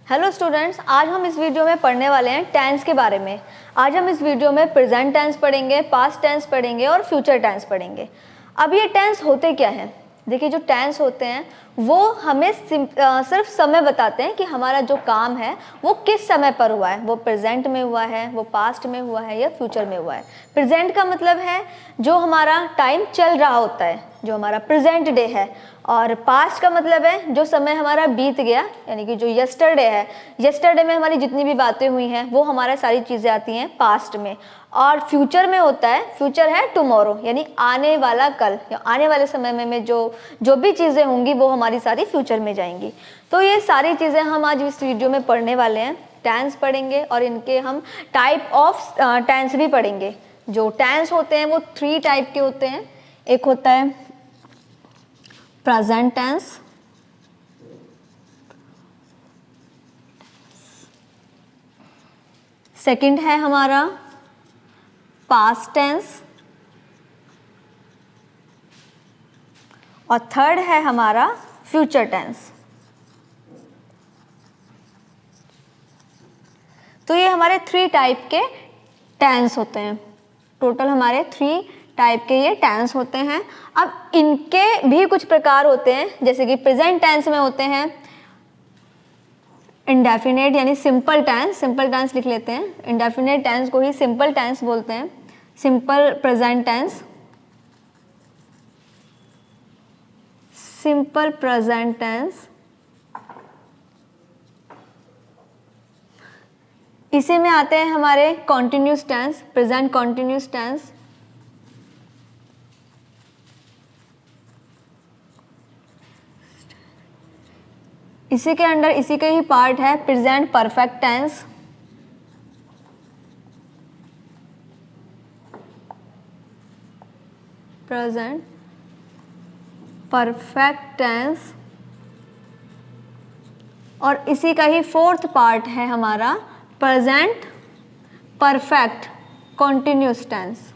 Hello students, आज हम इस वीडियो में पढ़ने वाले हैं टेंस के बारे में। आज हम इस वीडियो में प्रेजेंट टेंस पढ़ेंगे, पास्ट टेंस पढ़ेंगे और फ्यूचर टेंस पढ़ेंगे। अब ये टेंस होते क्या हैं? देखिए, जो टेंस होते हैं वो हमें सिर्फ समय बताते हैं कि हमारा जो काम है वो किस समय पर हुआ है, वो प्रेजेंट में हुआ है, वो पास्ट में हुआ है या फ्यूचर में हुआ है। प्रेजेंट का मतलब है जो हमारा टाइम चल रहा होता है, जो हमारा प्रेजेंट डे है, और पास्ट का मतलब है जो समय हमारा बीत गया, यानी कि जो यस्टरडे है, यस्टरडे में हमारी जितनी भी बातें हुई हैं वो हमारा सारी चीज़ें आती हैं पास्ट में। और फ्यूचर में होता है, फ्यूचर है टुमारो, यानी आने वाला कल या आने वाले समय में जो भी चीज़ें होंगी वो हमारी सारी फ्यूचर में जाएंगी। तो ये सारी चीज़ें हम आज इस वीडियो में पढ़ने वाले हैं। टेंस पढ़ेंगे और इनके हम टाइप ऑफ टेंस भी पढ़ेंगे। जो टेंस होते हैं वो 3 टाइप के होते हैं। एक होता है प्रेजेंट टेंस, सेकंड है हमारा पास्ट टेंस और थर्ड है हमारा फ्यूचर टेंस। तो ये हमारे 3 टाइप के टेंस होते हैं। टोटल हमारे 3 टाइप के ये टेंस होते हैं। अब इनके भी कुछ प्रकार होते हैं, जैसे कि प्रेजेंट टेंस में होते हैं इंडेफिनेट यानी सिंपल टेंस। सिंपल टेंस लिख लेते हैं, इंडेफिनेट टेंस को ही सिंपल टेंस बोलते हैं। Simple present tense, simple present tense. इसी में आते हैं हमारे continuous tense, present continuous tense, इसी के अंडर इसी के ही पार्ट है present perfect tense, present perfect tense, और इसी का ही 4th पार्ट है हमारा प्रेजेंट परफेक्ट कॉन्टिन्यूस टेंस।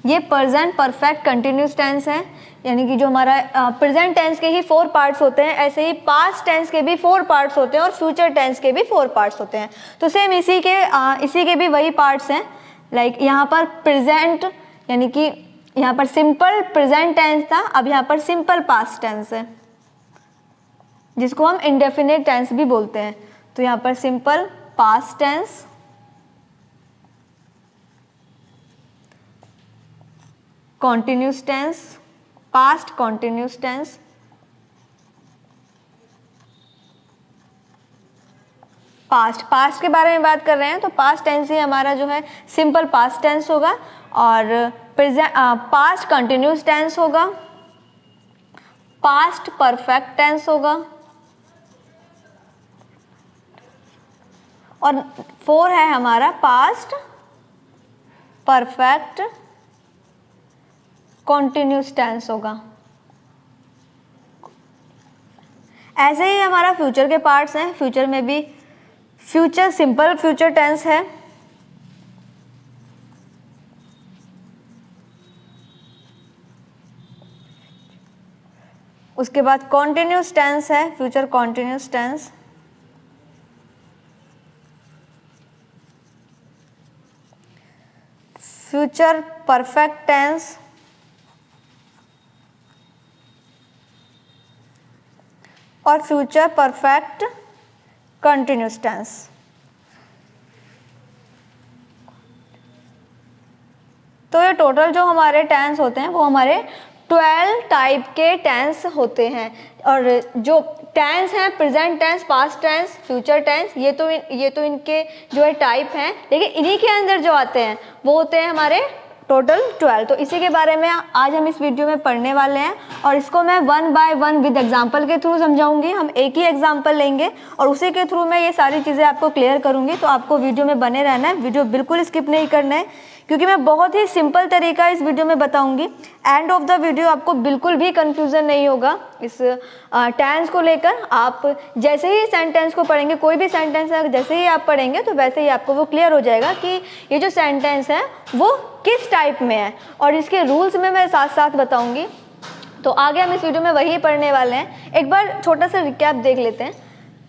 ये प्रेजेंट परफेक्ट कंटिन्यूस टेंस है, यानी कि जो हमारा प्रेजेंट टेंस के ही 4 पार्ट्स होते हैं, ऐसे ही पास्ट टेंस के भी 4 पार्ट्स होते हैं और फ्यूचर टेंस के भी 4 पार्ट्स होते हैं। तो सेम इसी के भी वही पार्ट्स हैं। लाइक यहाँ पर प्रेजेंट, यानी कि यहाँ पर सिंपल प्रेजेंट टेंस था, अब यहाँ पर सिंपल पास्ट टेंस है, जिसको हम इंडेफिनिट टेंस भी बोलते हैं। तो यहाँ पर simple past tense, continuous tense, past continuous tense, past के बारे में बात कर रहे हैं तो पास्ट टेंस ही हमारा जो है सिंपल पास्ट टेंस होगा, और पास्ट कंटिन्यूस टेंस होगा, पास्ट परफेक्ट टेंस होगा, और 4 है हमारा पास्ट परफेक्ट कॉन्टिन्यूस टेंस होगा। ऐसे ही हमारा फ्यूचर के पार्ट्स हैं। फ्यूचर में भी फ्यूचर सिंपल फ्यूचर टेंस है, उसके बाद कॉन्टिन्यूस टेंस है, future continuous tense, future perfect tense, और फ्यूचर परफेक्ट कंटिन्यूस टेंस। तो ये टोटल जो हमारे टेंस होते हैं वो हमारे 12 टाइप के टेंस होते हैं। और जो टेंस हैं present tense, past tense, future tense, ये तो इनके जो है टाइप हैं, लेकिन इन्हीं के अंदर जो आते हैं वो होते हैं हमारे टोटल 12। तो इसी के बारे में आज हम इस वीडियो में पढ़ने वाले हैं, और इसको मैं 1 बाय 1 विद एग्जांपल के थ्रू समझाऊंगी। हम एक ही एग्जांपल लेंगे और उसी के थ्रू मैं ये सारी चीज़ें आपको क्लियर करूंगी। तो आपको वीडियो में बने रहना है, वीडियो बिल्कुल स्किप नहीं करना है, क्योंकि मैं बहुत ही सिंपल तरीका इस वीडियो में बताऊंगी। एंड ऑफ द वीडियो आपको बिल्कुल भी कंफ्यूजन नहीं होगा इस टेंस को लेकर। आप जैसे ही सेंटेंस को पढ़ेंगे, कोई भी सेंटेंस है जैसे ही आप पढ़ेंगे तो वैसे ही आपको वो क्लियर हो जाएगा कि ये जो सेंटेंस है वो किस टाइप में है, और इसके रूल्स में मैं साथ साथ बताऊंगी। तो आगे हम इस वीडियो में वही पढ़ने वाले हैं। एक बार छोटा सा रिकैप देख लेते हैं।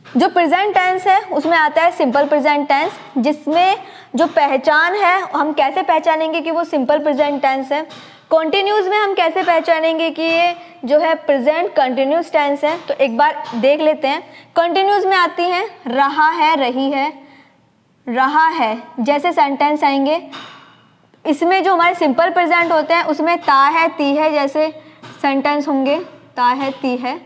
जो प्रेजेंट टेंस है उसमें आता है सिंपल प्रेजेंट टेंस, जिसमें जो पहचान है हम कैसे पहचानेंगे कि वो सिंपल प्रेजेंट टेंस है। कॉन्टिन्यूस में हम कैसे पहचानेंगे कि ये जो है प्रेजेंट कंटिन्यूस टेंस है। तो एक बार देख लेते हैं। कंटिन्यूस में आती हैं रहा है, रही है, रहा है जैसे सेंटेंस आएंगे। इसमें जो हमारे सिंपल प्रेजेंट होते हैं उसमें ता है, ती है जैसे सेंटेंस होंगे, ता है, ती है।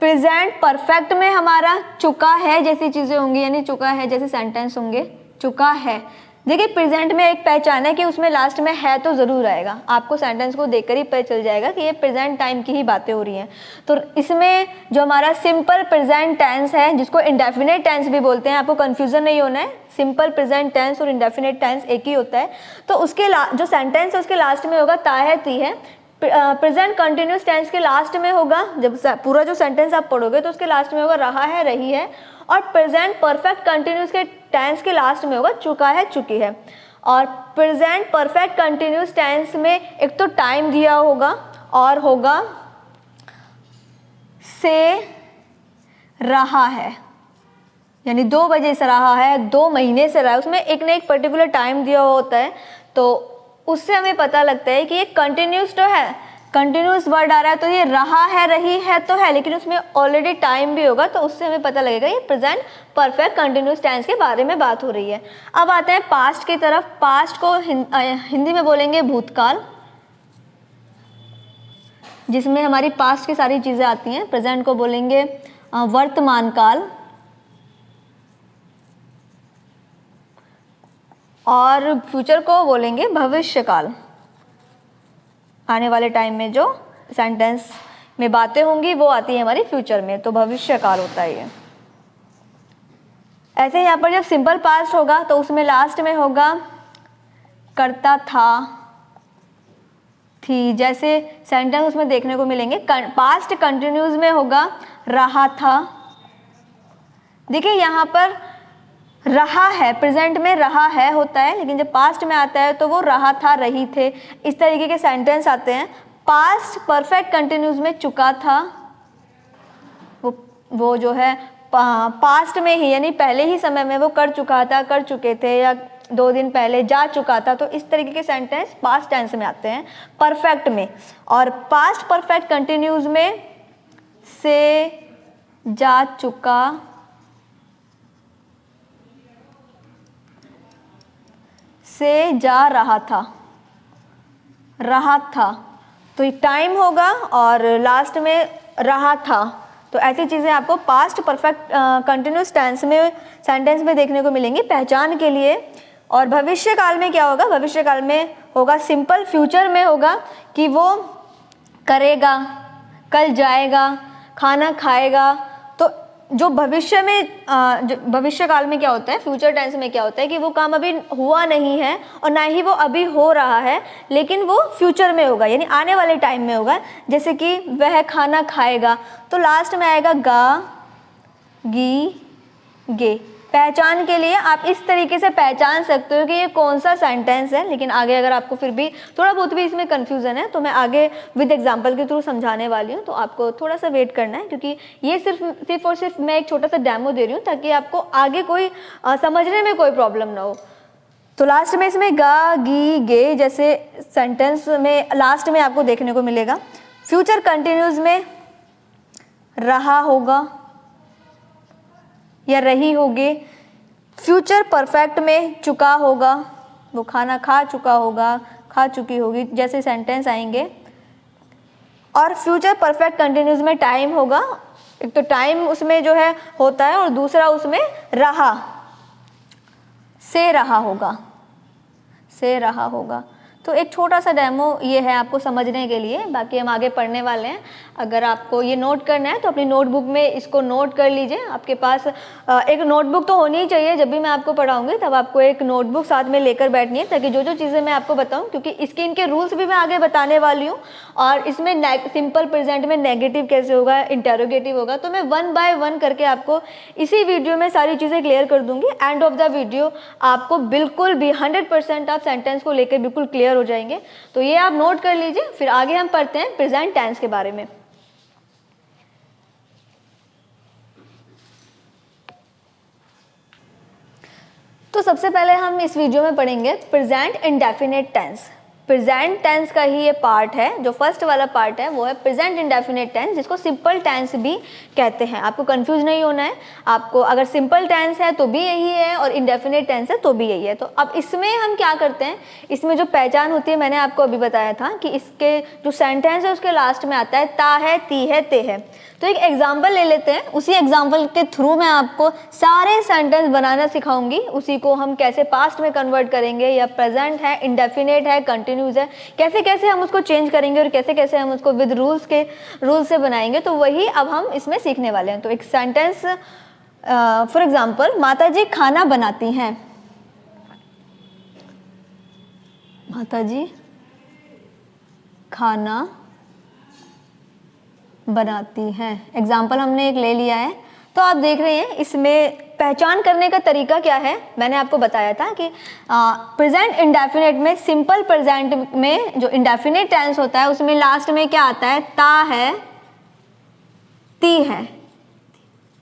प्रेजेंट परफेक्ट में हमारा चुका है जैसी चीज़ें होंगी, यानी चुका है जैसे सेंटेंस होंगे, चुका है। देखिए प्रेजेंट में एक पहचान है कि उसमें लास्ट में है तो ज़रूर आएगा, आपको सेंटेंस को देखकर ही पता चल जाएगा कि ये प्रेजेंट टाइम की ही बातें हो रही हैं। तो इसमें जो हमारा सिंपल प्रेजेंट टेंस है, जिसको इंडेफिनेट टेंस भी बोलते हैं, आपको कन्फ्यूज़न नहीं होना है, सिंपल प्रेजेंट टेंस और इंडेफिनेट टेंस एक ही होता है। तो उसके जो सेंटेंस है उसके लास्ट में होगा ता है, ती है। प्रेजेंट कंटिन्यूस टेंस के लास्ट में होगा, जब पूरा जो सेंटेंस आप पढ़ोगे तो उसके लास्ट में होगा रहा है, रही है। और प्रेजेंट परफेक्ट कंटिन्यूस के टेंस के लास्ट में होगा चुका है, चुकी है। और प्रेजेंट परफेक्ट कंटिन्यूस टेंस में एक तो टाइम दिया होगा और होगा से रहा है, यानी 2 बजे से रहा है, 2 महीने से रहा है, उसमें एक ना एक पर्टिकुलर टाइम दिया हुआ होता है। तो उससे हमें पता लगता है कि ये कंटिन्यूस तो है, कंटिन्यूस वर्ड आ रहा है तो ये रहा है, रही है तो है, लेकिन उसमें ऑलरेडी टाइम भी होगा, तो उससे हमें पता लगेगा ये प्रेजेंट परफेक्ट कंटिन्यूस टेंस के बारे में बात हो रही है। अब आते हैं पास्ट की तरफ। पास्ट को हिंदी में बोलेंगे भूतकाल, जिसमें हमारी पास्ट की सारी चीज़ें आती हैं। प्रेजेंट को बोलेंगे वर्तमान काल, और फ्यूचर को बोलेंगे भविष्य काल। आने वाले टाइम में जो सेंटेंस में बातें होंगी वो आती है हमारी फ्यूचर में, तो भविष्य काल होता है ये। ऐसे यहाँ पर जब सिंपल पास्ट होगा तो उसमें लास्ट में होगा करता था, थी जैसे सेंटेंस उसमें देखने को मिलेंगे। पास्ट कंटिन्यूस में होगा रहा था। देखिए यहाँ पर रहा है, प्रेजेंट में रहा है होता है, लेकिन जब पास्ट में आता है तो वो रहा था, रही थे, इस तरीके के सेंटेंस आते हैं। पास्ट परफेक्ट कंटिन्यूस में चुका था, वो जो है पास्ट में ही, यानी पहले ही समय में वो कर चुका था, कर चुके थे, या 2 दिन पहले जा चुका था। तो इस तरीके के सेंटेंस पास्ट टेंस में आते हैं परफेक्ट में। और पास्ट परफेक्ट कंटिन्यूस में से, जा चुका, से जा रहा था, रहा था, तो ये टाइम होगा और लास्ट में रहा था। तो ऐसी चीज़ें आपको पास्ट परफेक्ट कंटिन्यूस टेंस में सेंटेंस में देखने को मिलेंगी पहचान के लिए। और भविष्य काल में क्या होगा? भविष्य काल में होगा सिंपल फ्यूचर में होगा कि वो करेगा, कल जाएगा, खाना खाएगा। तो जो भविष्य में जो भविष्य काल में क्या होता है, फ्यूचर टेंस में क्या होता है कि वो काम अभी हुआ नहीं है और ना ही वो अभी हो रहा है, लेकिन वो फ्यूचर में होगा, यानी आने वाले टाइम में होगा। जैसे कि वह खाना खाएगा, तो लास्ट में आएगा गा, गी, गे। पहचान के लिए आप इस तरीके से पहचान सकते हो कि ये कौन सा सेंटेंस है। लेकिन आगे अगर आपको फिर भी थोड़ा बहुत भी इसमें कन्फ्यूज़न है तो मैं आगे विद एग्जांपल के थ्रू समझाने वाली हूँ, तो आपको थोड़ा सा वेट करना है, क्योंकि ये सिर्फ और सिर्फ मैं एक छोटा सा डेमो दे रही हूँ ताकि आपको आगे कोई समझने में कोई प्रॉब्लम ना हो। तो लास्ट में इसमें गा, गी, गे जैसे सेंटेंस में लास्ट में आपको देखने को मिलेगा। फ्यूचर कंटिन्यूस में रहा होगा या रही होगी। फ्यूचर परफेक्ट में चुका होगा, वो खाना खा चुका होगा, खा चुकी होगी जैसे सेंटेंस आएंगे। और फ्यूचर परफेक्ट कंटिन्यूस में टाइम होगा, एक तो टाइम उसमें जो है होता है और दूसरा उसमें रहा, से रहा होगा, से रहा होगा। तो एक छोटा सा डेमो ये है आपको समझने के लिए, बाकी हम आगे पढ़ने वाले हैं। अगर आपको ये नोट करना है तो अपनी नोटबुक में इसको नोट कर लीजिए। आपके पास एक नोटबुक तो होनी ही चाहिए, जब भी मैं आपको पढ़ाऊंगी तब आपको एक नोटबुक साथ में लेकर बैठनी है, ताकि जो जो चीज़ें मैं आपको बताऊं, क्योंकि इसके इनके रूल्स भी मैं आगे बताने वाली हूँ। और इसमें सिंपल प्रेजेंट में नेगेटिव कैसे होगा, इंटेरोगेटिव होगा, तो मैं 1 बाय 1 करके आपको इसी वीडियो में सारी चीज़ें क्लियर कर दूंगी। एंड ऑफ द वीडियो आपको बिल्कुल भी 100% आप सेंटेंस को लेकर बिल्कुल क्लियर क्लियर हो जाएंगे। तो ये आप नोट कर लीजिए, फिर आगे हम पढ़ते हैं प्रेजेंट टेंस के बारे में। तो सबसे पहले हम इस वीडियो में पढ़ेंगे present indefinite tense. Present tense का ही ये पार्ट है, जो फर्स्ट वाला पार्ट है वो है प्रेजेंट इंडेफिनिट टेंस, जिसको सिंपल टेंस भी कहते हैं। आपको कंफ्यूज नहीं होना है, आपको अगर सिंपल टेंस है तो भी यही है और इंडेफिनिट टेंस है तो भी यही है। तो अब इसमें हम क्या करते हैं, इसमें जो पहचान होती है मैंने आपको अभी बताया था कि इसके जो सेंटेंस है उसके लास्ट में आता है ता है, ती है, ते है। तो एक एग्जाम्पल ले लेते हैं, उसी एग्जाम्पल के थ्रू मैं आपको सारे सेंटेंस बनाना सिखाऊंगी। उसी को हम कैसे पास्ट में कन्वर्ट करेंगे, या प्रेजेंट है, इंडेफिनिट है, कंटिन्यूस है, कैसे कैसे हम उसको चेंज करेंगे और कैसे कैसे हम उसको विद रूल्स से बनाएंगे। तो वही अब हम इसमें सीखने वाले हैं। तो एक सेंटेंस फॉर एग्जाम्पल, माता जी खाना बनाती हैं। माता जी खाना बनाती हैं, एग्जाम्पल हमने एक ले लिया है। तो आप देख रहे हैं इसमें पहचान करने का तरीका क्या है। मैंने आपको बताया था कि प्रेजेंट इंडेफिनिट में, सिंपल प्रेजेंट में जो इंडेफिनिट टेंस होता है उसमें लास्ट में क्या आता है, ता है, ती है।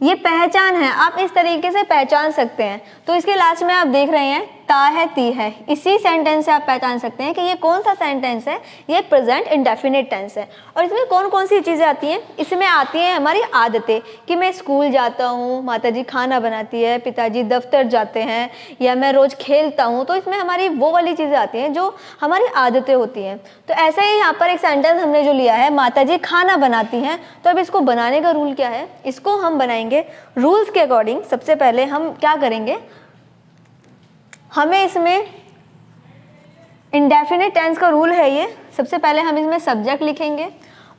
ये पहचान है, आप इस तरीके से पहचान सकते हैं। तो इसके लास्ट में आप देख रहे हैं ता है, ती है। इसी सेंटेंस से आप पहचान सकते हैं कि ये कौन सा सेंटेंस है, ये प्रेजेंट इंडेफिनिट टेंस है। और इसमें कौन कौन सी चीज़ें आती हैं, इसमें आती हैं हमारी आदतें, कि मैं स्कूल जाता हूँ, माताजी खाना बनाती है, पिताजी दफ्तर जाते हैं, या मैं रोज़ खेलता हूँ। तो इसमें हमारी वो वाली चीज़ें आती हैं जो हमारी आदतें होती हैं। तो ऐसे ही यहाँ पर एक सेंटेंस हमने जो लिया है, माताजी खाना बनाती हैं। तो अब इसको बनाने का रूल क्या है, इसको हम बनाएंगे रूल्स के अकॉर्डिंग। सबसे पहले हम क्या करेंगे, हमें इसमें इंडेफिनिट टेंस का रूल है ये। सबसे पहले हम इसमें सब्जेक्ट लिखेंगे,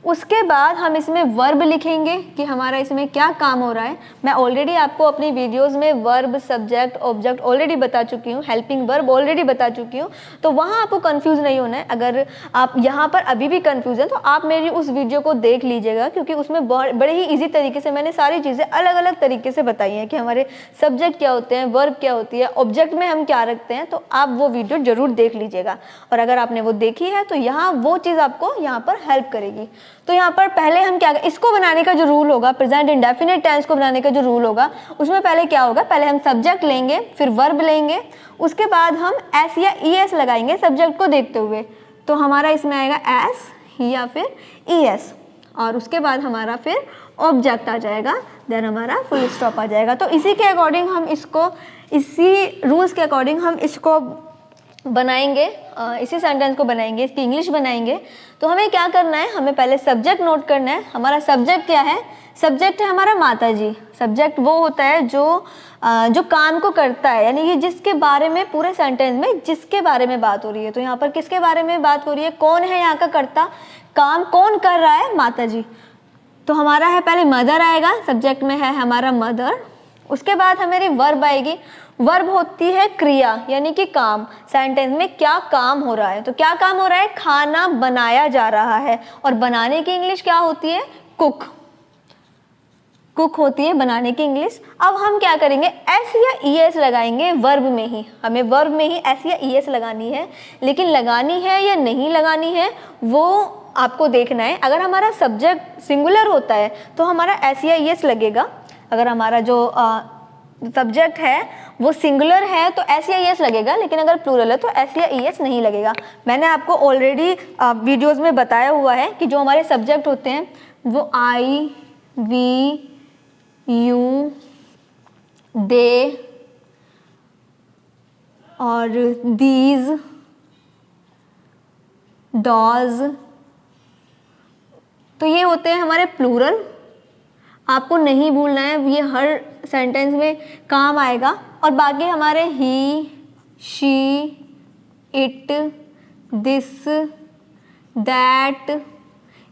उसके बाद हम इसमें वर्ब लिखेंगे कि हमारा इसमें क्या काम हो रहा है। मैं ऑलरेडी आपको अपनी वीडियोस में वर्ब, सब्जेक्ट, ऑब्जेक्ट ऑलरेडी बता चुकी हूँ, हेल्पिंग वर्ब ऑलरेडी बता चुकी हूँ। तो वहाँ आपको कंफ्यूज नहीं होना है। अगर आप यहाँ पर अभी भी कंफ्यूज हैं तो आप मेरी उस वीडियो को देख लीजिएगा, क्योंकि उसमें बड़े ही ईजी तरीके से मैंने सारी चीज़ें अलग अलग तरीके से बताई हैं कि हमारे सब्जेक्ट क्या होते हैं, वर्ब क्या होती है, ऑब्जेक्ट में हम क्या रखते हैं। तो आप वो वीडियो ज़रूर देख लीजिएगा, और अगर आपने वो देखी है तो यहाँ वो चीज़ आपको यहाँ पर हेल्प करेगी। तो यहाँ पर पहले हम क्या, इसको बनाने का जो रूल होगा, प्रेजेंट इंडेफिनिट टेंस को बनाने का जो रूल होगा, उसमें पहले क्या होगा, पहले हम सब्जेक्ट लेंगे, फिर वर्ब लेंगे, उसके बाद हम एस या ई एस लगाएंगे सब्जेक्ट को देखते हुए। तो हमारा इसमें आएगा एस या फिर ई एस, और उसके बाद हमारा फिर ऑब्जेक्ट आ जाएगा, देन हमारा फुल स्टॉप आ जाएगा। तो इसी के अकॉर्डिंग हम इसको, इसी रूल्स के अकॉर्डिंग हम इसको बनाएंगे, इसी सेंटेंस को बनाएंगे, इसकी इंग्लिश बनाएंगे। तो हमें क्या करना है, हमें पहले सब्जेक्ट नोट करना है। हमारा सब्जेक्ट क्या है, सब्जेक्ट है हमारा माताजी। सब्जेक्ट वो होता है जो काम को करता है, यानी कि जिसके बारे में पूरे सेंटेंस में जिसके बारे में बात हो रही है। तो यहाँ पर किसके बारे में बात हो रही है, कौन है यहाँ का कर्ता, काम कौन कर रहा है, माताजी। तो हमारा है पहले मदर आएगा, सब्जेक्ट में है हमारा मदर। उसके बाद हमारी वर्ब आएगी। वर्ब होती है क्रिया, यानी कि काम, सेंटेंस में क्या काम हो रहा है। तो क्या काम हो रहा है, खाना बनाया जा रहा है, और बनाने की इंग्लिश क्या होती है, कुक। कुक होती है बनाने की इंग्लिश। अब हम क्या करेंगे, एस या ई एस लगाएंगे वर्ब में ही। हमें वर्ब में ही एस या ई एस लगानी है, लेकिन लगानी है या नहीं लगानी है वो आपको देखना है। अगर हमारा सब्जेक्ट सिंगुलर होता है तो हमारा एस या ई एस लगेगा। अगर हमारा जो सब्जेक्ट है वो सिंगुलर है तो एस या ई एस लगेगा, लेकिन अगर प्लूरल है तो एस या ई एस नहीं लगेगा। मैंने आपको ऑलरेडी वीडियोस में बताया हुआ है कि जो हमारे सब्जेक्ट होते हैं वो आई, वी, यू, दे और दीज, डॉज, तो ये होते हैं हमारे प्लूरल। आपको नहीं भूलना है, ये हर सेंटेंस में काम आएगा। और बाकी हमारे ही, शी, इट, दिस, दैट,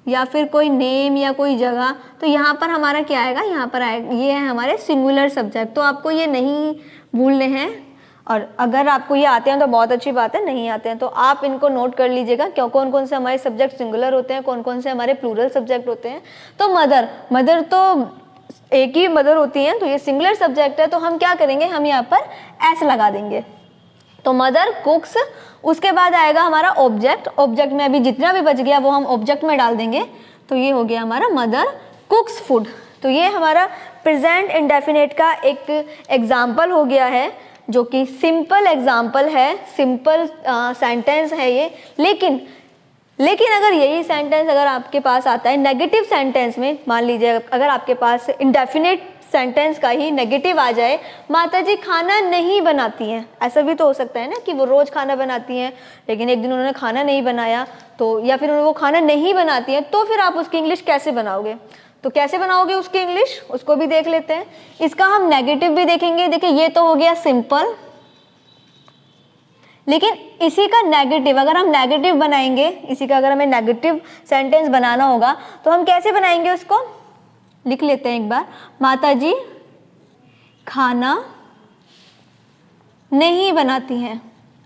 या फिर कोई नेम या कोई जगह, तो यहाँ पर हमारा क्या आएगा, यहाँ पर आएगा, ये है हमारे सिंगुलर सब्जेक्ट। तो आपको ये नहीं भूलने हैं। और अगर आपको ये आते हैं तो बहुत अच्छी बात है, नहीं आते हैं तो आप इनको नोट कर लीजिएगा, क्यों कौन कौन से हमारे सब्जेक्ट सिंगुलर होते हैं, कौन कौन से हमारे प्लूरल सब्जेक्ट होते हैं। तो मदर तो एक ही मदर होती हैं, तो ये सिंगुलर सब्जेक्ट है। तो हम क्या करेंगे, हम यहाँ पर एस लगा देंगे। तो मदर कुक्स, उसके बाद आएगा हमारा ऑब्जेक्ट, ऑब्जेक्ट में अभी जितना भी बच गया वो हम ऑब्जेक्ट में डाल देंगे, तो ये हो गया हमारा मदर कुक्स फूड। तो ये हमारा प्रेजेंट इंडेफिनिट का एक एग्जाम्पल हो गया है, जो कि सिंपल एग्जाम्पल है, सिंपल सेंटेंस है ये। लेकिन अगर यही सेंटेंस अगर आपके पास आता है नेगेटिव सेंटेंस में, मान लीजिए अगर आपके पास इंडेफिनिट सेंटेंस का ही नेगेटिव आ जाए, माता जी खाना नहीं बनाती हैं, ऐसा भी तो हो सकता है ना कि वो रोज़ खाना बनाती हैं लेकिन एक दिन उन्होंने खाना नहीं बनाया, तो या फिर वो खाना नहीं बनाती हैं, तो फिर आप उसकी इंग्लिश कैसे बनाओगे? तो कैसे बनाओगे उसकी इंग्लिश, उसको भी देख लेते हैं। इसका हम नेगेटिव भी देखेंगे। देखिए ये तो हो गया सिंपल, लेकिन इसी का नेगेटिव अगर हम नेगेटिव बनाएंगे, इसी का अगर हमें नेगेटिव सेंटेंस बनाना होगा तो हम कैसे बनाएंगे उसको, लिख लेते हैं एक बार। माता जी खाना नहीं बनाती हैं,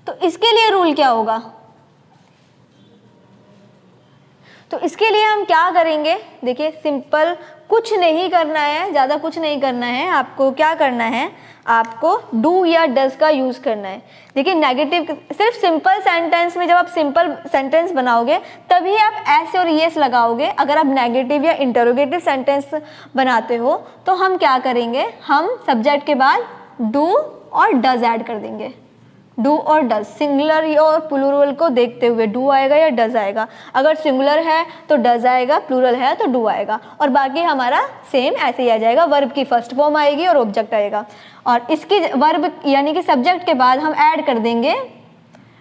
तो इसके लिए रूल क्या होगा? तो इसके लिए हम क्या करेंगे, देखिए सिंपल, कुछ नहीं करना है, ज़्यादा कुछ नहीं करना है। आपको क्या करना है, आपको डू या डज का यूज़ करना है। देखिए नेगेटिव, सिर्फ सिंपल सेंटेंस में जब आप सिंपल सेंटेंस बनाओगे तभी आप एस और येस लगाओगे। अगर आप नेगेटिव या इंटरोगेटिव सेंटेंस बनाते हो तो हम क्या करेंगे, हम सब्जेक्ट के बाद डू और डज ऐड कर देंगे। डू और डज, सिंगुलर और प्लूरल को देखते हुए डू आएगा या डज आएगा। अगर सिंगुलर है तो डज आएगा, प्लूरल है तो डू आएगा, और बाकी हमारा सेम ऐसे ही आ जाएगा। वर्ब की फर्स्ट फॉर्म आएगी और ऑब्जेक्ट आएगा, और इसकी वर्ब यानी कि सब्जेक्ट के बाद हम ऐड कर देंगे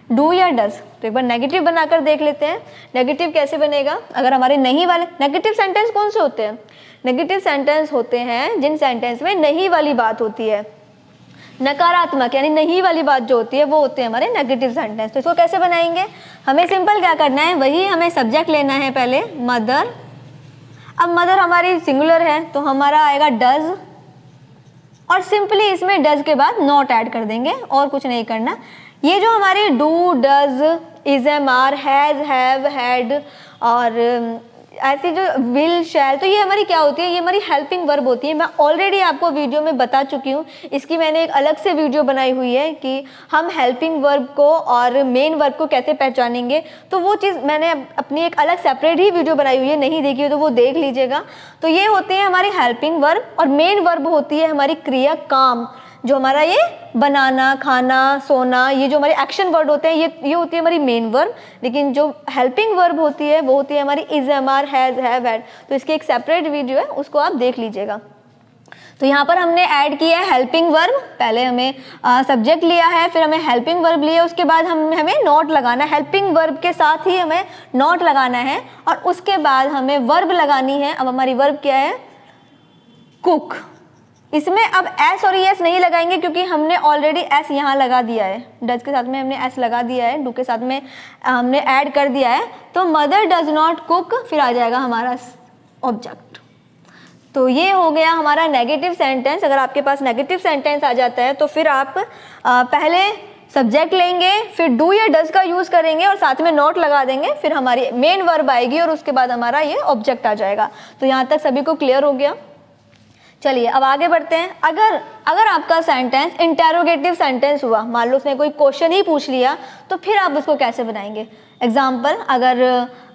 डू या डज। तो एक बार नेगेटिव बनाकर देख लेते हैं, नेगेटिव कैसे बनेगा। अगर हमारे नहीं वाले नेगेटिव सेंटेंस कौन से होते हैं, नेगेटिव सेंटेंस होते हैं जिन सेंटेंस में नहीं वाली बात होती है, नकारात्मक यानी नहीं वाली बात जो होती है वो होते हैं हमारे नेगेटिव सेंटेंस। तो इसको कैसे बनाएंगे, हमें सिंपल क्या करना है, वही हमें सब्जेक्ट लेना है पहले मदर। अब मदर हमारी सिंगुलर है तो हमारा आएगा डज, और सिंपली इसमें डज के बाद नॉट ऐड कर देंगे, और कुछ नहीं करना। ये जो हमारे do, does, is, am, are, has, have, had और ऐसी जो विल, शैल, तो ये हमारी क्या होती है, ये हमारी हेल्पिंग वर्ब होती है। मैं ऑलरेडी आपको वीडियो में बता चुकी हूँ, इसकी मैंने एक अलग से वीडियो बनाई हुई है कि हम हेल्पिंग वर्ब को और मेन वर्ब को कैसे पहचानेंगे। तो वो चीज़ मैंने अपनी एक अलग सेपरेट ही वीडियो बनाई हुई है, नहीं देखी हो तो वो देख लीजिएगा। तो ये होते हैं हमारी हेल्पिंग वर्ब, और मेन वर्ब होती है हमारी क्रिया, काम, जो हमारा ये बनाना, खाना, सोना, ये जो हमारे एक्शन वर्ड होते हैं ये होती है हमारी मेन वर्ब। लेकिन जो हेल्पिंग वर्ब होती है वो होती है हमारी is, am, are, has, have, had. तो इसकी एक सेपरेट वीडियो है, उसको आप देख लीजिएगा। तो यहाँ पर हमने ऐड किया है हेल्पिंग वर्ब, पहले हमें सब्जेक्ट लिया है, फिर हमें हेल्पिंग वर्ब लिया, उसके बाद हमें नॉट लगाना है, हेल्पिंग वर्ब के साथ ही हमें नॉट लगाना है, और उसके बाद हमें वर्ब लगानी है। अब हमारी वर्ब क्या है, कुक। इसमें अब एस और एस नहीं लगाएंगे क्योंकि हमने ऑलरेडी एस यहाँ लगा दिया है, डज के साथ में हमने एस लगा दिया है, डू के साथ में हमने ऐड कर दिया है। तो मदर डज नॉट कुक, फिर आ जाएगा हमारा ऑब्जेक्ट। तो ये हो गया हमारा नेगेटिव सेंटेंस। अगर आपके पास नेगेटिव सेंटेंस आ जाता है तो फिर आप पहले सब्जेक्ट लेंगे, फिर डू या डज का यूज़ करेंगे और साथ में नॉट लगा देंगे, फिर हमारी मेन वर्ब आएगी और उसके बाद हमारा ये ऑब्जेक्ट आ जाएगा। तो यहाँ तक सभी को क्लियर हो गया। चलिए अब आगे बढ़ते हैं। अगर आपका सेंटेंस इंटेरोगेटिव सेंटेंस हुआ, मान लो उसने कोई क्वेश्चन ही पूछ लिया, तो फिर आप उसको कैसे बनाएंगे। एग्जाम्पल, अगर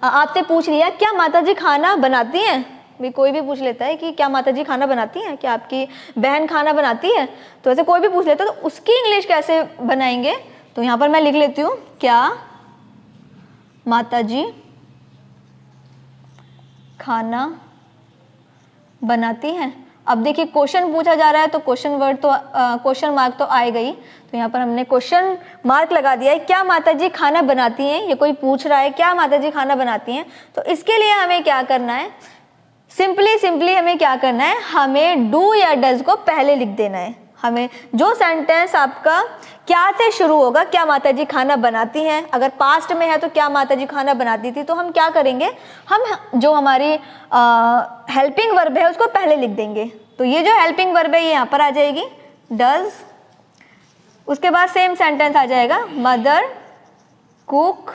आपसे पूछ लिया क्या माताजी खाना बनाती हैं, भी कोई भी पूछ लेता है कि क्या माताजी खाना बनाती हैं, क्या आपकी बहन खाना बनाती है, तो ऐसे कोई भी पूछ लेता है, तो उसकी इंग्लिश कैसे बनाएंगे। तो यहाँ पर मैं लिख लेती हूँ, क्या माताजी खाना बनाती हैं। अब देखिए क्वेश्चन पूछा जा रहा है तो क्वेश्चन वर्ड तो क्वेश्चन मार्क तो आएगा ही, तो यहाँ पर हमने क्वेश्चन मार्क लगा दिया है, क्या माताजी खाना बनाती हैं। ये कोई पूछ रहा है क्या माताजी खाना बनाती हैं, तो इसके लिए हमें क्या करना है, सिंपली हमें क्या करना है, हमें डू या डज को पहले लिख देना है। हमें जो सेंटेंस आपका क्या से शुरू होगा, क्या माताजी खाना बनाती हैं, अगर पास्ट में है तो क्या माताजी खाना बनाती थी, तो हम क्या करेंगे, हम जो हमारी हेल्पिंग वर्ब है उसको पहले लिख देंगे। तो ये जो हेल्पिंग वर्ब है ये यहाँ पर आ जाएगी डज, उसके बाद सेम सेंटेंस आ जाएगा मदर कुक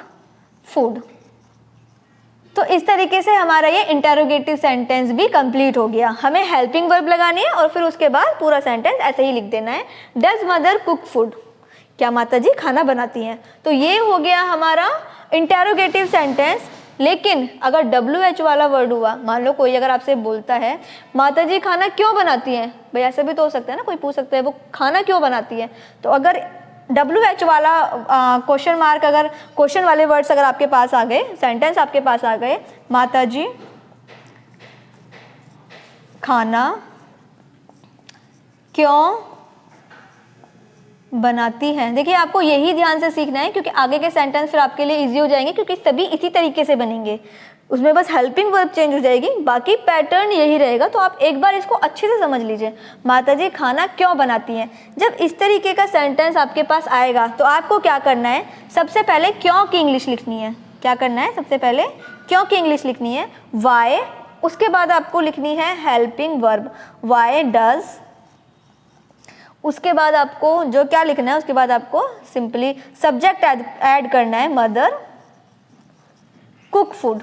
फूड। तो इस तरीके से हमारा ये इंटेरोगेटिव सेंटेंस भी कंप्लीट हो गया। हमें हेल्पिंग वर्ब लगानी है और फिर उसके बाद पूरा सेंटेंस ऐसे ही लिख देना है, डज मदर कुक फूड। क्या माता जी खाना बनाती हैं। तो ये हो गया हमारा इंटेरोगेटिव सेंटेंस। लेकिन अगर WH वाला वर्ड हुआ, मान लो कोई अगर आपसे बोलता है माता जी खाना क्यों बनाती हैं, भाई ऐसा भी तो हो सकता है ना, कोई पूछ सकता है वो खाना क्यों बनाती है। तो अगर WH वाला क्वेश्चन मार्क, अगर क्वेश्चन वाले वर्ड्स अगर आपके पास आ गए, सेंटेंस आपके पास आ गए, माता जी खाना क्यों बनाती हैं। देखिए आपको यही ध्यान से सीखना है, क्योंकि आगे के सेंटेंस फिर आपके लिए इजी हो जाएंगे, क्योंकि सभी इसी तरीके से बनेंगे। उसमें बस हेल्पिंग वर्ब चेंज हो जाएगी, बाकी पैटर्न यही रहेगा। तो आप एक बार इसको अच्छे से समझ लीजिए, माता जी खाना क्यों बनाती हैं। जब इस तरीके का सेंटेंस आपके पास आएगा तो आपको क्या करना है, सबसे पहले क्यों की इंग्लिश लिखनी है। क्या करना है, सबसे पहले क्यों की इंग्लिश लिखनी है, वाई। उसके बाद आपको लिखनी है हेल्पिंग वर्ब, वाई डज। उसके बाद आपको जो क्या लिखना है, उसके बाद आपको सिंपली सब्जेक्ट ऐड करना है, मदर कुक फूड।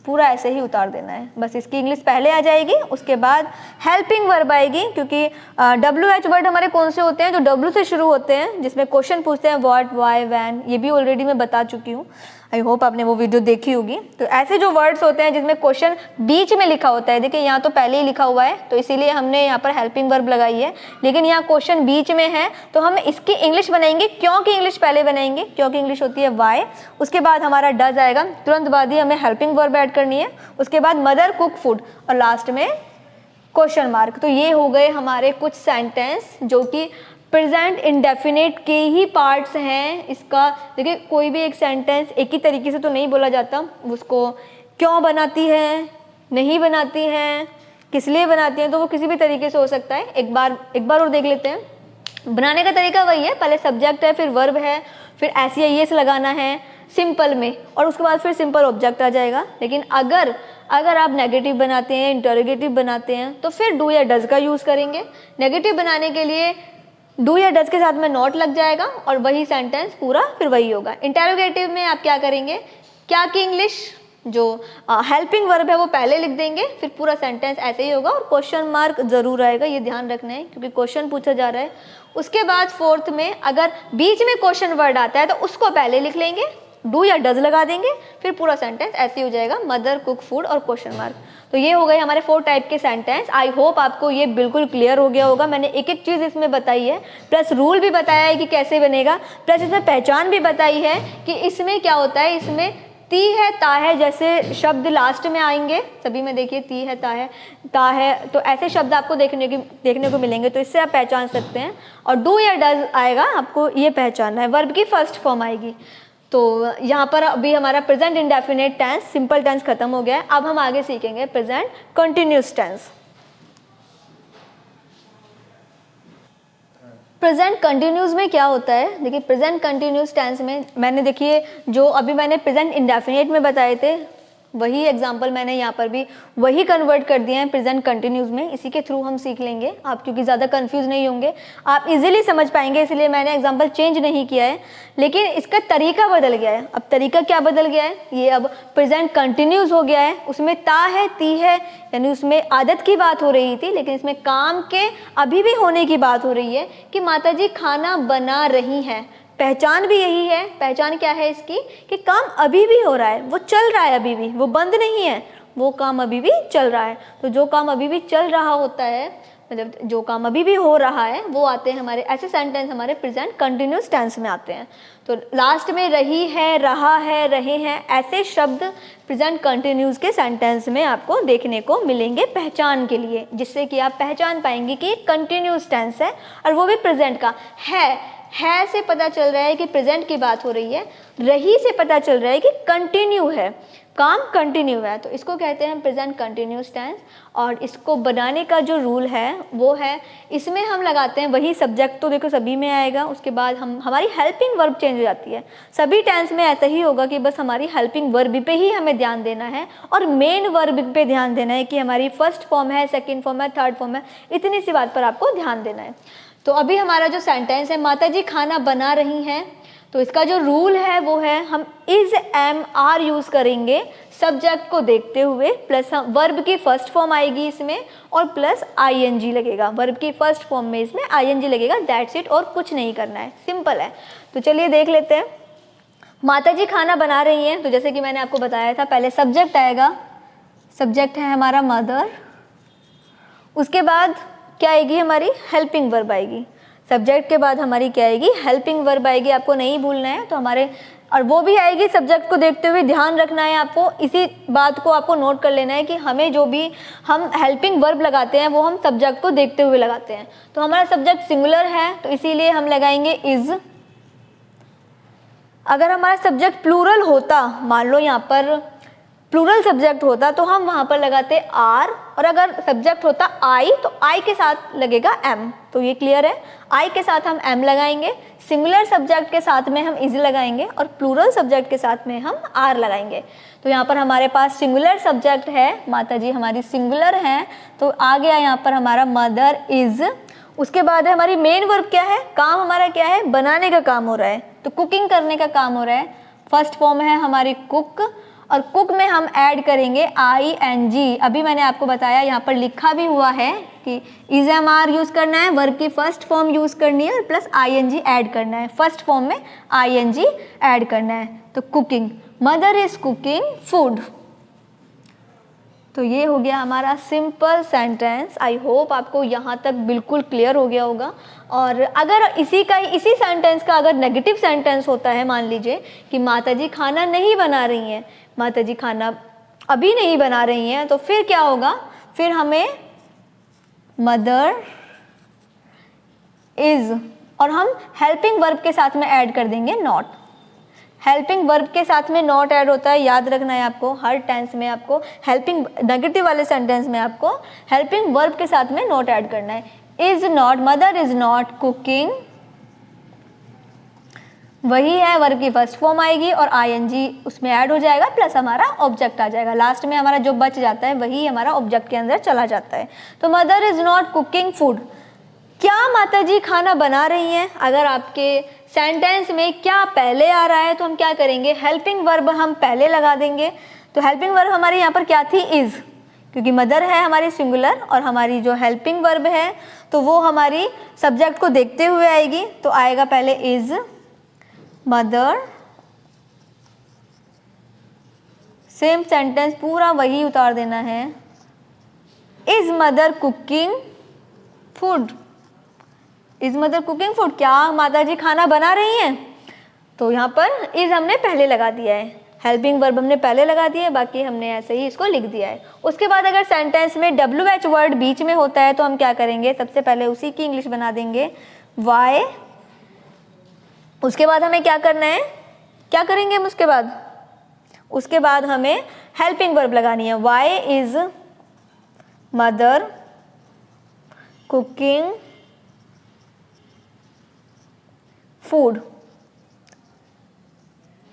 पूरा ऐसे ही उतार देना है, बस इसकी इंग्लिश पहले आ जाएगी, उसके बाद हेल्पिंग वर्ब आएगी। क्योंकि WH वर्ड हमारे कौन से होते हैं, जो W से शुरू होते हैं, जिसमें क्वेश्चन पूछते हैं व्हाट, व्हाई, व्हेन। ये भी ऑलरेडी मैं बता चुकी हूँ, आई होप आपने वो वीडियो देखी होगी। तो ऐसे जो वर्ड्स होते हैं जिसमें क्वेश्चन बीच में लिखा होता है, देखिए यहाँ तो पहले ही लिखा हुआ है तो इसीलिए हमने यहाँ पर हेल्पिंग वर्ब लगाई है, लेकिन यहाँ क्वेश्चन बीच में है तो हम इसकी इंग्लिश बनाएंगे, क्यों की इंग्लिश पहले बनाएंगे। क्यों की इंग्लिश होती है वाई, उसके बाद हमारा डज आएगा, तुरंत बाद ही हमें हेल्पिंग वर्ब ऐड करनी है, उसके बाद मदर कुक फूड और लास्ट में क्वेश्चन मार्क। तो ये हो गए हमारे कुछ सेंटेंस जो कि प्रेजेंट इंडेफिनेट के ही पार्ट्स हैं। इसका देखिए कोई भी एक सेंटेंस एक ही तरीके से तो नहीं बोला जाता, उसको क्यों बनाती है, नहीं बनाती हैं, किस लिए बनाती हैं, तो वो किसी भी तरीके से हो सकता है। एक बार और देख लेते हैं। बनाने का तरीका वही है, पहले सब्जेक्ट है, फिर वर्ब है, फिर SEIS लगाना है सिंपल में, और उसके बाद फिर सिंपल ऑब्जेक्ट आ जाएगा। लेकिन अगर आप नेगेटिव बनाते हैं, इंटरोगेटिव बनाते हैं, तो फिर डू या डज का यूज़ करेंगे। नेगेटिव बनाने के लिए डू या डज के साथ में नॉट लग जाएगा और वही सेंटेंस पूरा फिर वही होगा। इंटेरोगेटिव में आप क्या करेंगे, क्या की इंग्लिश, जो हेल्पिंग वर्ब है वो पहले लिख देंगे, फिर पूरा सेंटेंस ऐसे ही होगा और क्वेश्चन मार्क जरूर आएगा, ये ध्यान रखना है क्योंकि क्वेश्चन पूछा जा रहा है। उसके बाद फोर्थ में अगर बीच में क्वेश्चन वर्ड आता है तो उसको पहले लिख लेंगे, डू या डज लगा देंगे, फिर पूरा सेंटेंस ऐसे ही हो जाएगा, मदर कुक फूड और क्वेश्चन मार्क। तो ये हो गए हमारे 4 टाइप के सेंटेंस। आई होप आपको ये बिल्कुल क्लियर हो गया होगा। मैंने एक एक चीज़ इसमें बताई है, प्लस रूल भी बताया है कि कैसे बनेगा, प्लस इसमें पहचान भी बताई है कि इसमें क्या होता है। इसमें ती है, ता है जैसे शब्द लास्ट में आएंगे, सभी में देखिए ती है, ता है, तो ऐसे शब्द आपको देखने को मिलेंगे, तो इससे आप पहचान सकते हैं। और डू या डज आएगा, आपको ये पहचानना है। वर्ब की फर्स्ट फॉर्म आएगी। तो यहाँ पर अभी हमारा present indefinite tense, simple tense खत्म हो गया है। अब हम आगे सीखेंगे present continuous tense. Present continuous में क्या होता है, देखिए प्रेजेंट कंटिन्यूस टेंस में मैंने देखिए जो अभी मैंने प्रेजेंट इंडेफिनेट में बताए थे वही एग्जाम्पल मैंने यहाँ पर भी वही कन्वर्ट कर दिए हैं प्रेजेंट कंटिन्यूस में। इसी के थ्रू हम सीख लेंगे, आप क्योंकि ज़्यादा कंफ्यूज नहीं होंगे, आप इजीली समझ पाएंगे, इसलिए मैंने एग्जाम्पल चेंज नहीं किया है, लेकिन इसका तरीका बदल गया है। अब तरीका क्या बदल गया है, ये अब प्रेजेंट कंटिन्यूस हो गया है। उसमें ता है, ती है, यानी उसमें आदत की बात हो रही थी, लेकिन इसमें काम के अभी भी होने की बात हो रही है कि माताजी खाना बना रही हैं। पहचान भी यही है। पहचान क्या है इसकी, कि काम अभी भी हो रहा है, वो चल रहा है, अभी भी वो बंद नहीं है, वो काम अभी भी चल रहा है। तो जो काम अभी भी चल रहा होता है, मतलब जो काम अभी भी हो रहा है, वो आते हैं हमारे ऐसे सेंटेंस, हमारे प्रेजेंट कंटिन्यूस टेंस में आते हैं। तो लास्ट में रही है, रहा है, रहे हैं, ऐसे शब्द प्रेजेंट कंटिन्यूस के सेंटेंस में आपको देखने को मिलेंगे पहचान के लिए, जिससे कि आप पहचान पाएंगे कि कंटिन्यूस टेंस है और वो भी प्रेजेंट का है से पता चल रहा है कि प्रेजेंट की बात हो रही है, रही से पता चल रहा है कि कंटिन्यू है, काम कंटिन्यू है, तो इसको कहते हैं प्रेजेंट कंटिन्यूस टेंस। और इसको बनाने का जो रूल है वो है, इसमें हम लगाते हैं वही सब्जेक्ट, तो देखो सभी में आएगा, उसके बाद हमारी हेल्पिंग वर्ब चेंज हो जाती है। सभी टेंस में ऐसा ही होगा कि बस हमारी हेल्पिंग वर्ब पे ही हमें ध्यान देना है और मेन वर्ब पे ध्यान देना है कि हमारी फर्स्ट फॉर्म है, सेकेंड फॉर्म है, थर्ड फॉर्म है, इतनी सी बात पर आपको ध्यान देना है। तो अभी हमारा जो सेंटेंस है, माता जी खाना बना रही हैं, तो इसका जो रूल है वो है हम इज एम आर यूज़ करेंगे सब्जेक्ट को देखते हुए, प्लस हम वर्ब की फर्स्ट फॉर्म आएगी इसमें और प्लस आईएनजी लगेगा। वर्ब की फर्स्ट फॉर्म में इसमें आईएनजी लगेगा, दैट्स इट, और कुछ नहीं करना है, सिंपल है। तो चलिए देख लेते हैं। माता जी खाना बना रही हैं, तो जैसे कि मैंने आपको बताया था पहले सब्जेक्ट आएगा, सब्जेक्ट है हमारा मदर, उसके बाद क्या आएगी हमारी हेल्पिंग वर्ब आएगी, सब्जेक्ट के बाद हमारी क्या आएगी हेल्पिंग वर्ब आएगी, आपको नहीं भूलना है। तो हमारे और वो भी आएगी सब्जेक्ट को देखते हुए, ध्यान रखना है आपको, इसी बात को आपको नोट कर लेना है कि हमें जो भी हम हेल्पिंग वर्ब लगाते हैं वो हम सब्जेक्ट को देखते हुए लगाते हैं। तो हमारा सब्जेक्ट सिंगुलर है तो इसीलिए हम लगाएंगे इज। अगर हमारा सब्जेक्ट प्लूरल होता, मान लो यहाँ पर प्लूरल सब्जेक्ट होता तो हम वहाँ पर लगाते आर, और अगर सब्जेक्ट होता आई तो आई के साथ लगेगा एम। तो ये क्लियर है, आई के साथ हम एम लगाएंगे, सिंगुलर सब्जेक्ट के साथ में हम इज लगाएंगे और प्लूरल सब्जेक्ट के साथ में हम आर लगाएंगे। तो यहाँ पर हमारे पास सिंगुलर सब्जेक्ट है, माता जी हमारी सिंगुलर हैं, तो आ गया यहाँ पर हमारा मदर इज। उसके बाद है हमारी मेन वर्ब क्या है, काम हमारा क्या है, बनाने का काम हो रहा है, तो कुकिंग करने का काम हो रहा है। फर्स्ट फॉर्म है हमारी कुक, और कुक में हम ऐड करेंगे आई एन जी। अभी मैंने आपको बताया, यहाँ पर लिखा भी हुआ है कि इज एम आर यूज़ करना है, वर्ब की फर्स्ट फॉर्म यूज़ करनी है और plus I N G add करना है, फर्स्ट फॉर्म में आई एन जी ऐड करना है। तो cooking, mother is cooking food. तो ये हो गया हमारा सिंपल सेंटेंस। आई होप आपको यहाँ तक बिल्कुल क्लियर हो गया होगा। और अगर इसी सेंटेंस का अगर नेगेटिव सेंटेंस होता है, मान लीजिए कि माताजी खाना नहीं बना रही हैं, माताजी खाना अभी नहीं बना रही हैं, तो फिर क्या होगा, फिर हमें मदर इज और हम हेल्पिंग वर्ब के साथ में ऐड कर देंगे नॉट। हेल्पिंग वर्ब के साथ में नॉट ऐड होता है, याद रखना है आपको, हर टेंस में आपको हेल्पिंग, नेगेटिव वाले सेंटेंस में आपको हेल्पिंग वर्ब के साथ में नॉट ऐड करना है। Is not, mother is not cooking, वही है वर्ब की फर्स्ट फॉर्म आएगी और आईएनजी उसमें ऐड हो जाएगा, प्लस हमारा ऑब्जेक्ट आ जाएगा। लास्ट में हमारा जो बच जाता है वही हमारा ऑब्जेक्ट के अंदर चला जाता है। तो mother is not cooking food, क्या माताजी खाना बना रही हैं। अगर आपके सेंटेंस में क्या पहले आ रहा है तो हम क्या करेंगे, हेल्पिंग वर्ब हम पहले लगा देंगे। तो हेल्पिंग वर्ब हमारी यहाँ पर क्या थी, इज, क्योंकि मदर है हमारी सिंगुलर और हमारी जो हेल्पिंग वर्ब है तो वो हमारी सब्जेक्ट को देखते हुए आएगी। तो आएगा पहले इज मदर, सेम सेंटेंस पूरा वही उतार देना है, is mother cooking food, is mother cooking food, क्या माताजी खाना बना रही हैं। तो यहाँ पर इज हमने पहले लगा दिया है, हेल्पिंग वर्ब हमने पहले लगा दिया है, बाकी हमने ऐसे ही इसको लिख दिया है। उसके बाद अगर सेंटेंस में WH वर्ड बीच में होता है तो हम क्या करेंगे, सबसे पहले उसी की इंग्लिश बना देंगे वाई। उसके बाद हमें क्या करना है, क्या करेंगे हम उसके बाद हमें हेल्पिंग वर्ब लगानी है, why is mother cooking food.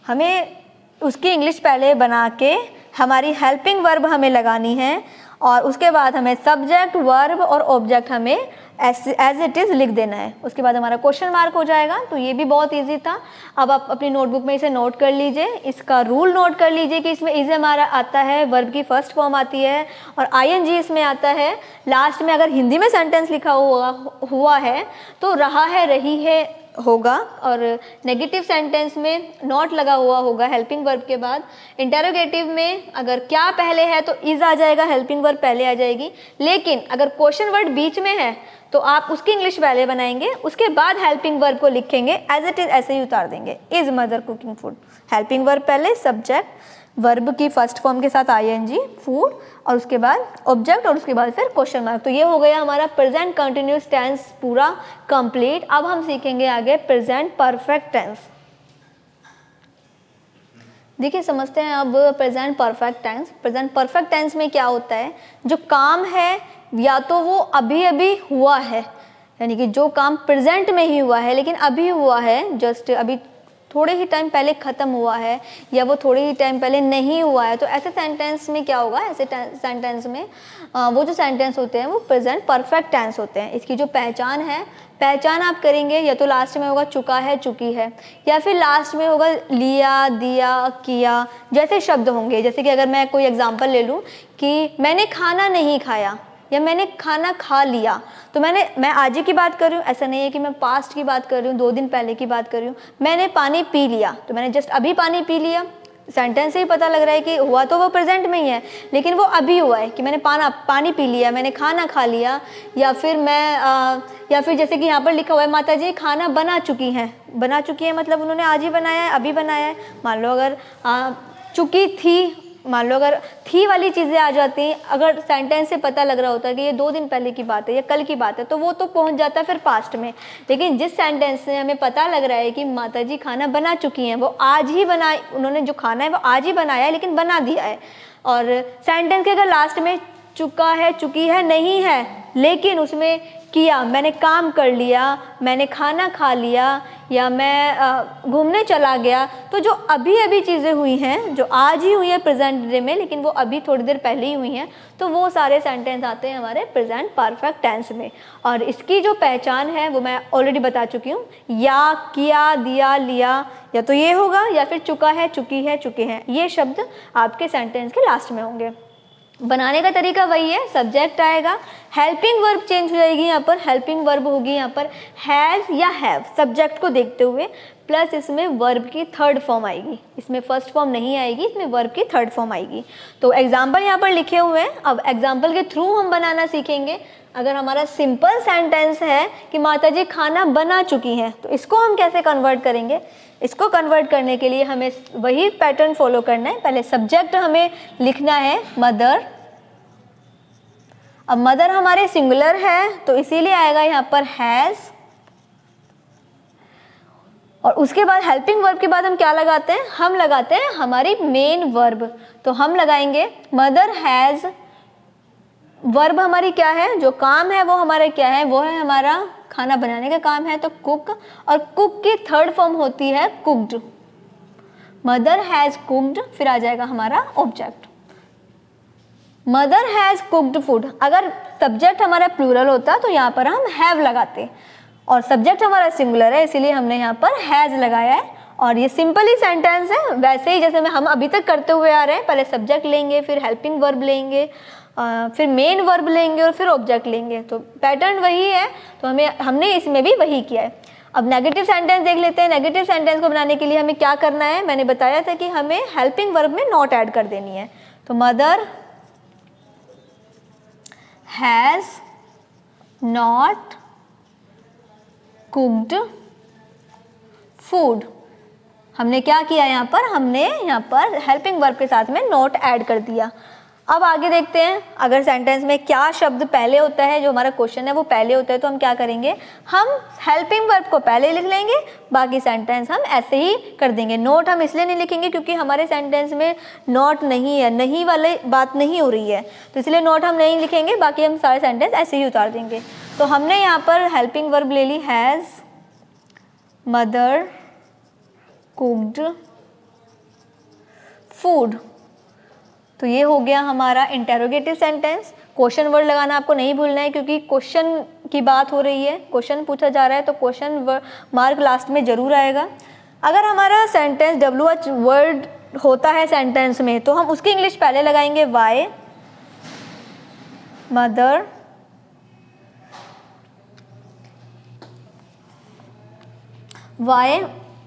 हमें उसकी इंग्लिश पहले बना के हमारी हेल्पिंग वर्ब हमें लगानी है और उसके बाद हमें सब्जेक्ट, वर्ब और ऑब्जेक्ट हमें एज इट इज़ लिख देना है। उसके बाद हमारा क्वेश्चन मार्क हो जाएगा। तो ये भी बहुत इजी था। अब आप अपनी नोटबुक में इसे नोट कर लीजिए, इसका रूल नोट कर लीजिए कि इसमें इज हमारा आता है, वर्ब की फर्स्ट फॉर्म आती है और आईएनजी इसमें आता है। लास्ट में अगर हिंदी में सेंटेंस लिखा हुआ है तो रहा है, रही है होगा और नेगेटिव सेंटेंस में नॉट लगा हुआ होगा हेल्पिंग वर्ब के बाद। इंटरोगेटिव में अगर क्या पहले है तो इज आ जाएगा, हेल्पिंग वर्ब पहले आ जाएगी। लेकिन अगर क्वेश्चन वर्ड बीच में है तो आप उसकी इंग्लिश पहले बनाएंगे, उसके बाद हेल्पिंग वर्ब को लिखेंगे, एज इट इज ऐसे ही उतार देंगे, is mother cooking food. Helping verb पहले, सब्जेक्ट, वर्ब की फर्स्ट फॉर्म के साथ आईएनजी, फूड और उसके बाद ऑब्जेक्ट और उसके बाद फिर क्वेश्चन मार्क। तो ये हो गया हमारा प्रेजेंट कंटिन्यूअस टेंस पूरा कंप्लीट। अब हम सीखेंगे आगे प्रेजेंट परफेक्ट टेंस। देखिए समझते हैं अब present perfect tense. Present perfect tense में क्या होता है, जो काम है या तो वो अभी अभी हुआ है, यानी कि जो काम प्रेजेंट में ही हुआ है लेकिन अभी हुआ है, जस्ट अभी थोड़े ही टाइम पहले ख़त्म हुआ है या वो थोड़े ही टाइम पहले नहीं हुआ है, तो ऐसे सेंटेंस में क्या होगा, ऐसे सेंटेंस में वो जो सेंटेंस होते हैं वो प्रेजेंट परफेक्ट टेंस होते हैं। इसकी जो पहचान आप करेंगे, या तो लास्ट में होगा चुका है, चुकी है, या फिर लास्ट में होगा लिया, दिया, किया जैसे शब्द होंगे। जैसे कि अगर मैं कोई एग्जांपल ले लूँ कि मैंने खाना नहीं खाया या मैंने खाना खा लिया, तो मैं आज ही की बात कर रही हूँ, ऐसा नहीं है कि मैं पास्ट की बात कर रही हूँ, 2 दिन पहले की बात कर रही हूँ। मैंने पानी पी लिया, तो मैंने जस्ट अभी पानी पी लिया, सेंटेंस से ही पता लग रहा है कि हुआ तो वो प्रेजेंट में ही है, लेकिन वो अभी हुआ है कि मैंने पानी पी लिया, मैंने खाना खा लिया, या फिर जैसे कि यहाँ पर लिखा हुआ है माता जी खाना बना चुकी हैं मतलब उन्होंने आज ही बनाया है, अभी बनाया है। मान लो अगर चुकी थी, मान लो अगर थी वाली चीज़ें आ जाती, अगर सेंटेंस से पता लग रहा होता है कि ये 2 दिन पहले की बात है या कल की बात है, तो वो तो पहुंच जाता है फिर पास्ट में। लेकिन जिस सेंटेंस से हमें पता लग रहा है कि माताजी खाना बना चुकी हैं, वो आज ही बनाए, उन्होंने जो खाना है वो आज ही बनाया है, लेकिन बना दिया है। और सेंटेंस के अगर लास्ट में चुका है, चुकी है नहीं है, लेकिन उसमें किया, मैंने काम कर लिया, मैंने खाना खा लिया, या मैं घूमने चला गया, तो जो अभी अभी चीज़ें हुई हैं, जो आज ही हुई है प्रेजेंट डे में, लेकिन वो अभी थोड़ी देर पहले ही हुई हैं, तो वो सारे सेंटेंस आते हैं हमारे प्रेजेंट परफेक्ट टेंस में। और इसकी जो पहचान है वो मैं ऑलरेडी बता चुकी हूँ, या, किया, दिया, लिया, या तो ये होगा, या फिर चुका है, चुकी है, चुके हैं, ये शब्द आपके सेंटेंस के लास्ट में होंगे। बनाने का तरीका वही है, सब्जेक्ट आएगा, हेल्पिंग वर्ब चेंज हो जाएगी, यहाँ पर हेल्पिंग वर्ब होगी यहाँ पर हैज़ या हैव, सब्जेक्ट को देखते हुए, प्लस इसमें वर्ब की थर्ड फॉर्म आएगी, इसमें फर्स्ट फॉर्म नहीं आएगी, इसमें वर्ब की थर्ड फॉर्म आएगी। तो एग्जाम्पल यहाँ पर लिखे हुए हैं, अब एग्जाम्पल के थ्रू हम बनाना सीखेंगे। अगर हमारा सिंपल सेंटेंस है कि माताजी खाना बना चुकी हैं, तो इसको हम कैसे कन्वर्ट करेंगे? इसको कन्वर्ट करने के लिए हमें वही पैटर्न फॉलो करना है। पहले सब्जेक्ट हमें लिखना है मदर, अब मदर हमारे सिंगुलर है तो इसीलिए आएगा यहाँ पर हैज़, और उसके बाद हेल्पिंग वर्ब के बाद हम क्या लगाते हैं? हम लगाते हैं हमारी मेन वर्ब, तो हम लगाएंगे मदर हैज़, वर्ब हमारी क्या है, जो काम है वो हमारा क्या है, वो है हमारा खाना बनाने का काम है, तो कुक, और कुक की थर्ड फॉर्म होती है कुक्ड, मदर हैज़ कुक्ड, फिर आ जाएगा हमारा object, mother has cooked food. अगर सब्जेक्ट हमारा प्लूरल होता तो यहाँ पर हम हैव लगाते, और सब्जेक्ट हमारा सिंगुलर है इसीलिए हमने यहाँ पर हैज़ लगाया है। और ये सिंपल ही सेंटेंस है, वैसे ही जैसे हम अभी तक करते हुए आ रहे हैं, पहले सब्जेक्ट लेंगे, फिर हेल्पिंग वर्ब लेंगे, फिर मेन वर्ब लेंगे, और फिर ऑब्जेक्ट लेंगे, तो पैटर्न वही है। तो हमने इसमें भी वही किया है। अब नेगेटिव सेंटेंस देख लेते हैं। नेगेटिव सेंटेंस को बनाने के लिए हमें क्या करना है? मैंने बताया था कि हमें हेल्पिंग वर्ब में नॉट ऐड कर देनी है। तो mother has not cooked food. हमने क्या किया यहाँ पर? हमने यहाँ पर हेल्पिंग वर्ब के साथ में नॉट ऐड कर दिया। अब आगे देखते हैं, अगर सेंटेंस में क्या शब्द पहले होता है, जो हमारा क्वेश्चन है वो पहले होता है, तो हम क्या करेंगे? हम हेल्पिंग वर्ब को पहले लिख लेंगे, बाकी सेंटेंस हम ऐसे ही कर देंगे। नोट हम इसलिए नहीं लिखेंगे क्योंकि हमारे सेंटेंस में नॉट नहीं है, नहीं वाली बात नहीं हो रही है, तो इसलिए नोट हम नहीं लिखेंगे, बाकी हम सारे सेंटेंस ऐसे ही उतार देंगे। तो हमने यहाँ पर हेल्पिंग वर्ब ले ली हैज़ मदर कुक्ड फूड। तो ये हो गया हमारा इंटेरोगेटिव सेंटेंस। क्वेश्चन वर्ड लगाना आपको नहीं भूलना है, क्योंकि क्वेश्चन की बात हो रही है, क्वेश्चन पूछा जा रहा है, तो क्वेश्चन मार्क लास्ट में जरूर आएगा। अगर हमारा सेंटेंस WH वर्ड होता है सेंटेंस में, तो हम उसकी इंग्लिश पहले लगाएंगे वाई मदर वाई।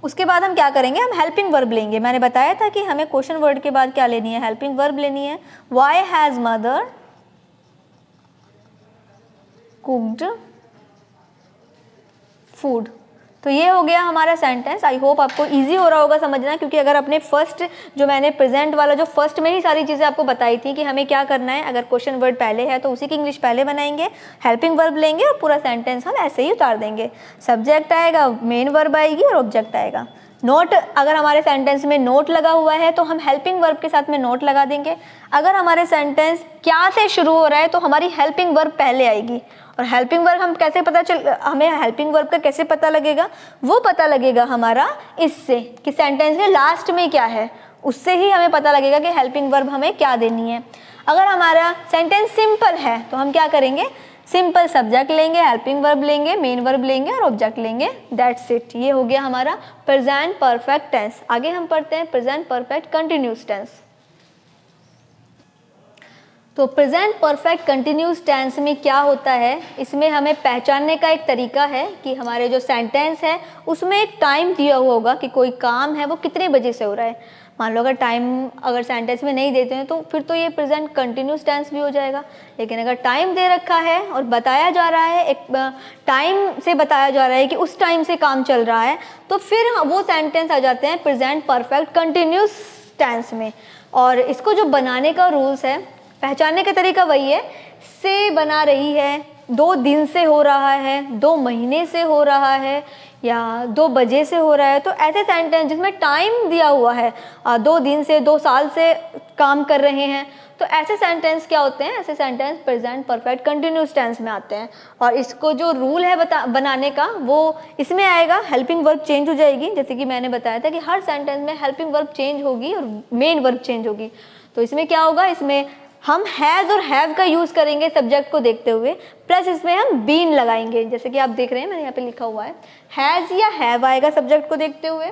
उसके बाद हम क्या करेंगे? हम हेल्पिंग वर्ब लेंगे। मैंने बताया था कि हमें क्वेश्चन वर्ड के बाद क्या लेनी है? हेल्पिंग वर्ब लेनी है। Why has mother cooked food. तो ये हो गया हमारा सेंटेंस। आई होप आपको इजी हो रहा होगा समझना, क्योंकि अगर अपने फर्स्ट जो मैंने प्रेजेंट वाला जो फर्स्ट में ही सारी चीज़ें आपको बताई थी कि हमें क्या करना है, अगर क्वेश्चन वर्ड पहले है तो उसी की इंग्लिश पहले बनाएंगे, हेल्पिंग वर्ब लेंगे और पूरा सेंटेंस हम ऐसे ही उतार देंगे। सब्जेक्ट आएगा, मेन वर्ब आएगी और ऑब्जेक्ट आएगा। नोट, अगर हमारे सेंटेंस में नोट लगा हुआ है तो हम हेल्पिंग वर्ब के साथ में नोट लगा देंगे। अगर हमारे सेंटेंस क्या से शुरू हो रहा है तो हमारी हेल्पिंग वर्ब पहले आएगी, और हेल्पिंग वर्ब हम कैसे हमें हेल्पिंग वर्ब का कैसे पता लगेगा, वो पता लगेगा हमारा इससे कि सेंटेंस के लास्ट में क्या है, उससे ही हमें पता लगेगा कि हेल्पिंग वर्ब हमें क्या देनी है। अगर हमारा सेंटेंस सिंपल है तो हम क्या करेंगे, सिंपल सब्जेक्ट लेंगे, हेल्पिंग वर्ब लेंगे, मेन वर्ब लेंगे और ऑब्जेक्ट लेंगे, दैट्स इट। ये हो गया हमारा प्रेजेंट परफेक्ट टेंस। आगे हम पढ़ते हैं प्रेजेंट परफेक्ट कंटिन्यूस टेंस। तो प्रेजेंट परफेक्ट कंटिन्यूस टेंस में क्या होता है, इसमें हमें पहचानने का एक तरीका है कि हमारे जो सेंटेंस है उसमें एक टाइम दिया हुआ होगा कि कोई काम है वो कितने बजे से हो रहा है। मान लो अगर टाइम अगर सेंटेंस में नहीं देते हैं तो फिर तो ये प्रेजेंट कंटिन्यूस टेंस भी हो जाएगा, लेकिन अगर टाइम दे रखा है और बताया जा रहा है, एक टाइम से बताया जा रहा है कि उस टाइम से काम चल रहा है, तो फिर वो सेंटेंस आ जाते हैं प्रेजेंट परफेक्ट कंटिन्यूस टेंस में। और इसको जो बनाने का रूल्स है, पहचानने का तरीका वही है, से बना रही है, 2 दिन से हो रहा है, 2 महीने से हो रहा है या 2 बजे से हो रहा है, तो ऐसे सेंटेंस जिसमें टाइम दिया हुआ है, 2 दिन से 2 साल से काम कर रहे हैं, तो ऐसे सेंटेंस क्या होते हैं, ऐसे sentence present perfect continuous tense में आते हैं। और इसको जो रूल है बनाने का वो इसमें आएगा, हेल्पिंग वर्ब चेंज हो जाएगी, जैसे कि मैंने बताया था कि हर सेंटेंस में हेल्पिंग वर्ब चेंज होगी और मेन वर्ब चेंज होगी। तो इसमें क्या होगा, इसमें हम हैज़ और हैव का यूज़ करेंगे सब्जेक्ट को देखते हुए, प्लस इसमें हम बीन लगाएंगे, जैसे कि आप देख रहे हैं मैंने यहाँ पे लिखा हुआ है, हैज़ या हैव आएगा सब्जेक्ट को देखते हुए,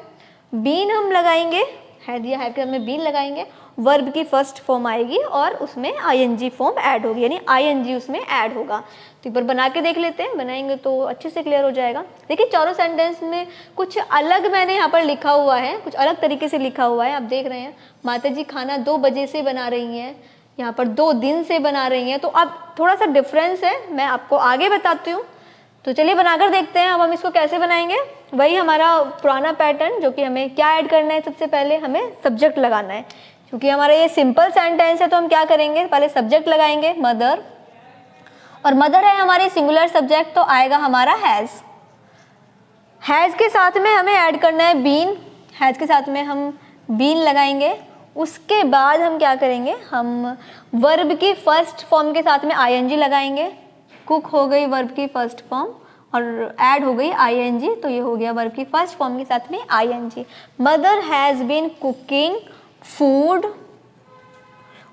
बीन हम लगाएंगे, हैज़ या हैव के साथ में बीन लगाएंगे, वर्ब की फर्स्ट फॉर्म आएगी और उसमें आईएनजी फॉर्म ऐड होगी, यानी आईएनजी उसमें ऐड होगा। तो एक बार बना के देख लेते हैं, बनाएंगे तो अच्छे से क्लियर हो जाएगा। देखिए चारों सेंटेंस में कुछ अलग मैंने यहाँ पर लिखा हुआ है, कुछ अलग तरीके से लिखा हुआ है। आप देख रहे हैं माता जी खाना 2 बजे से बना रही हैं, यहाँ पर 2 दिन से बना रही हैं, तो अब थोड़ा सा डिफरेंस है, मैं आपको आगे बताती हूँ। तो चलिए बनाकर देखते हैं। अब हम इसको कैसे बनाएंगे, वही हमारा पुराना पैटर्न, जो कि हमें क्या ऐड करना है, सबसे पहले हमें सब्जेक्ट लगाना है। क्योंकि हमारा ये सिंपल सेंटेंस है तो हम क्या करेंगे, पहले सब्जेक्ट लगाएंगे मदर, और मदर है हमारी सिंगुलर सब्जेक्ट, तो आएगा हमारा हैज़। हैज़ के साथ में हमें ऐड करना है बीन, हैज़ के साथ में हम बीन लगाएंगे। उसके बाद हम क्या करेंगे, हम वर्ब की फर्स्ट फॉर्म के साथ में आईएनजी लगाएंगे। कुक हो गई वर्ब की फर्स्ट फॉर्म और ऐड हो गई आईएनजी, तो ये हो गया वर्ब की फर्स्ट फॉर्म के साथ में ING. Mother has been cooking food.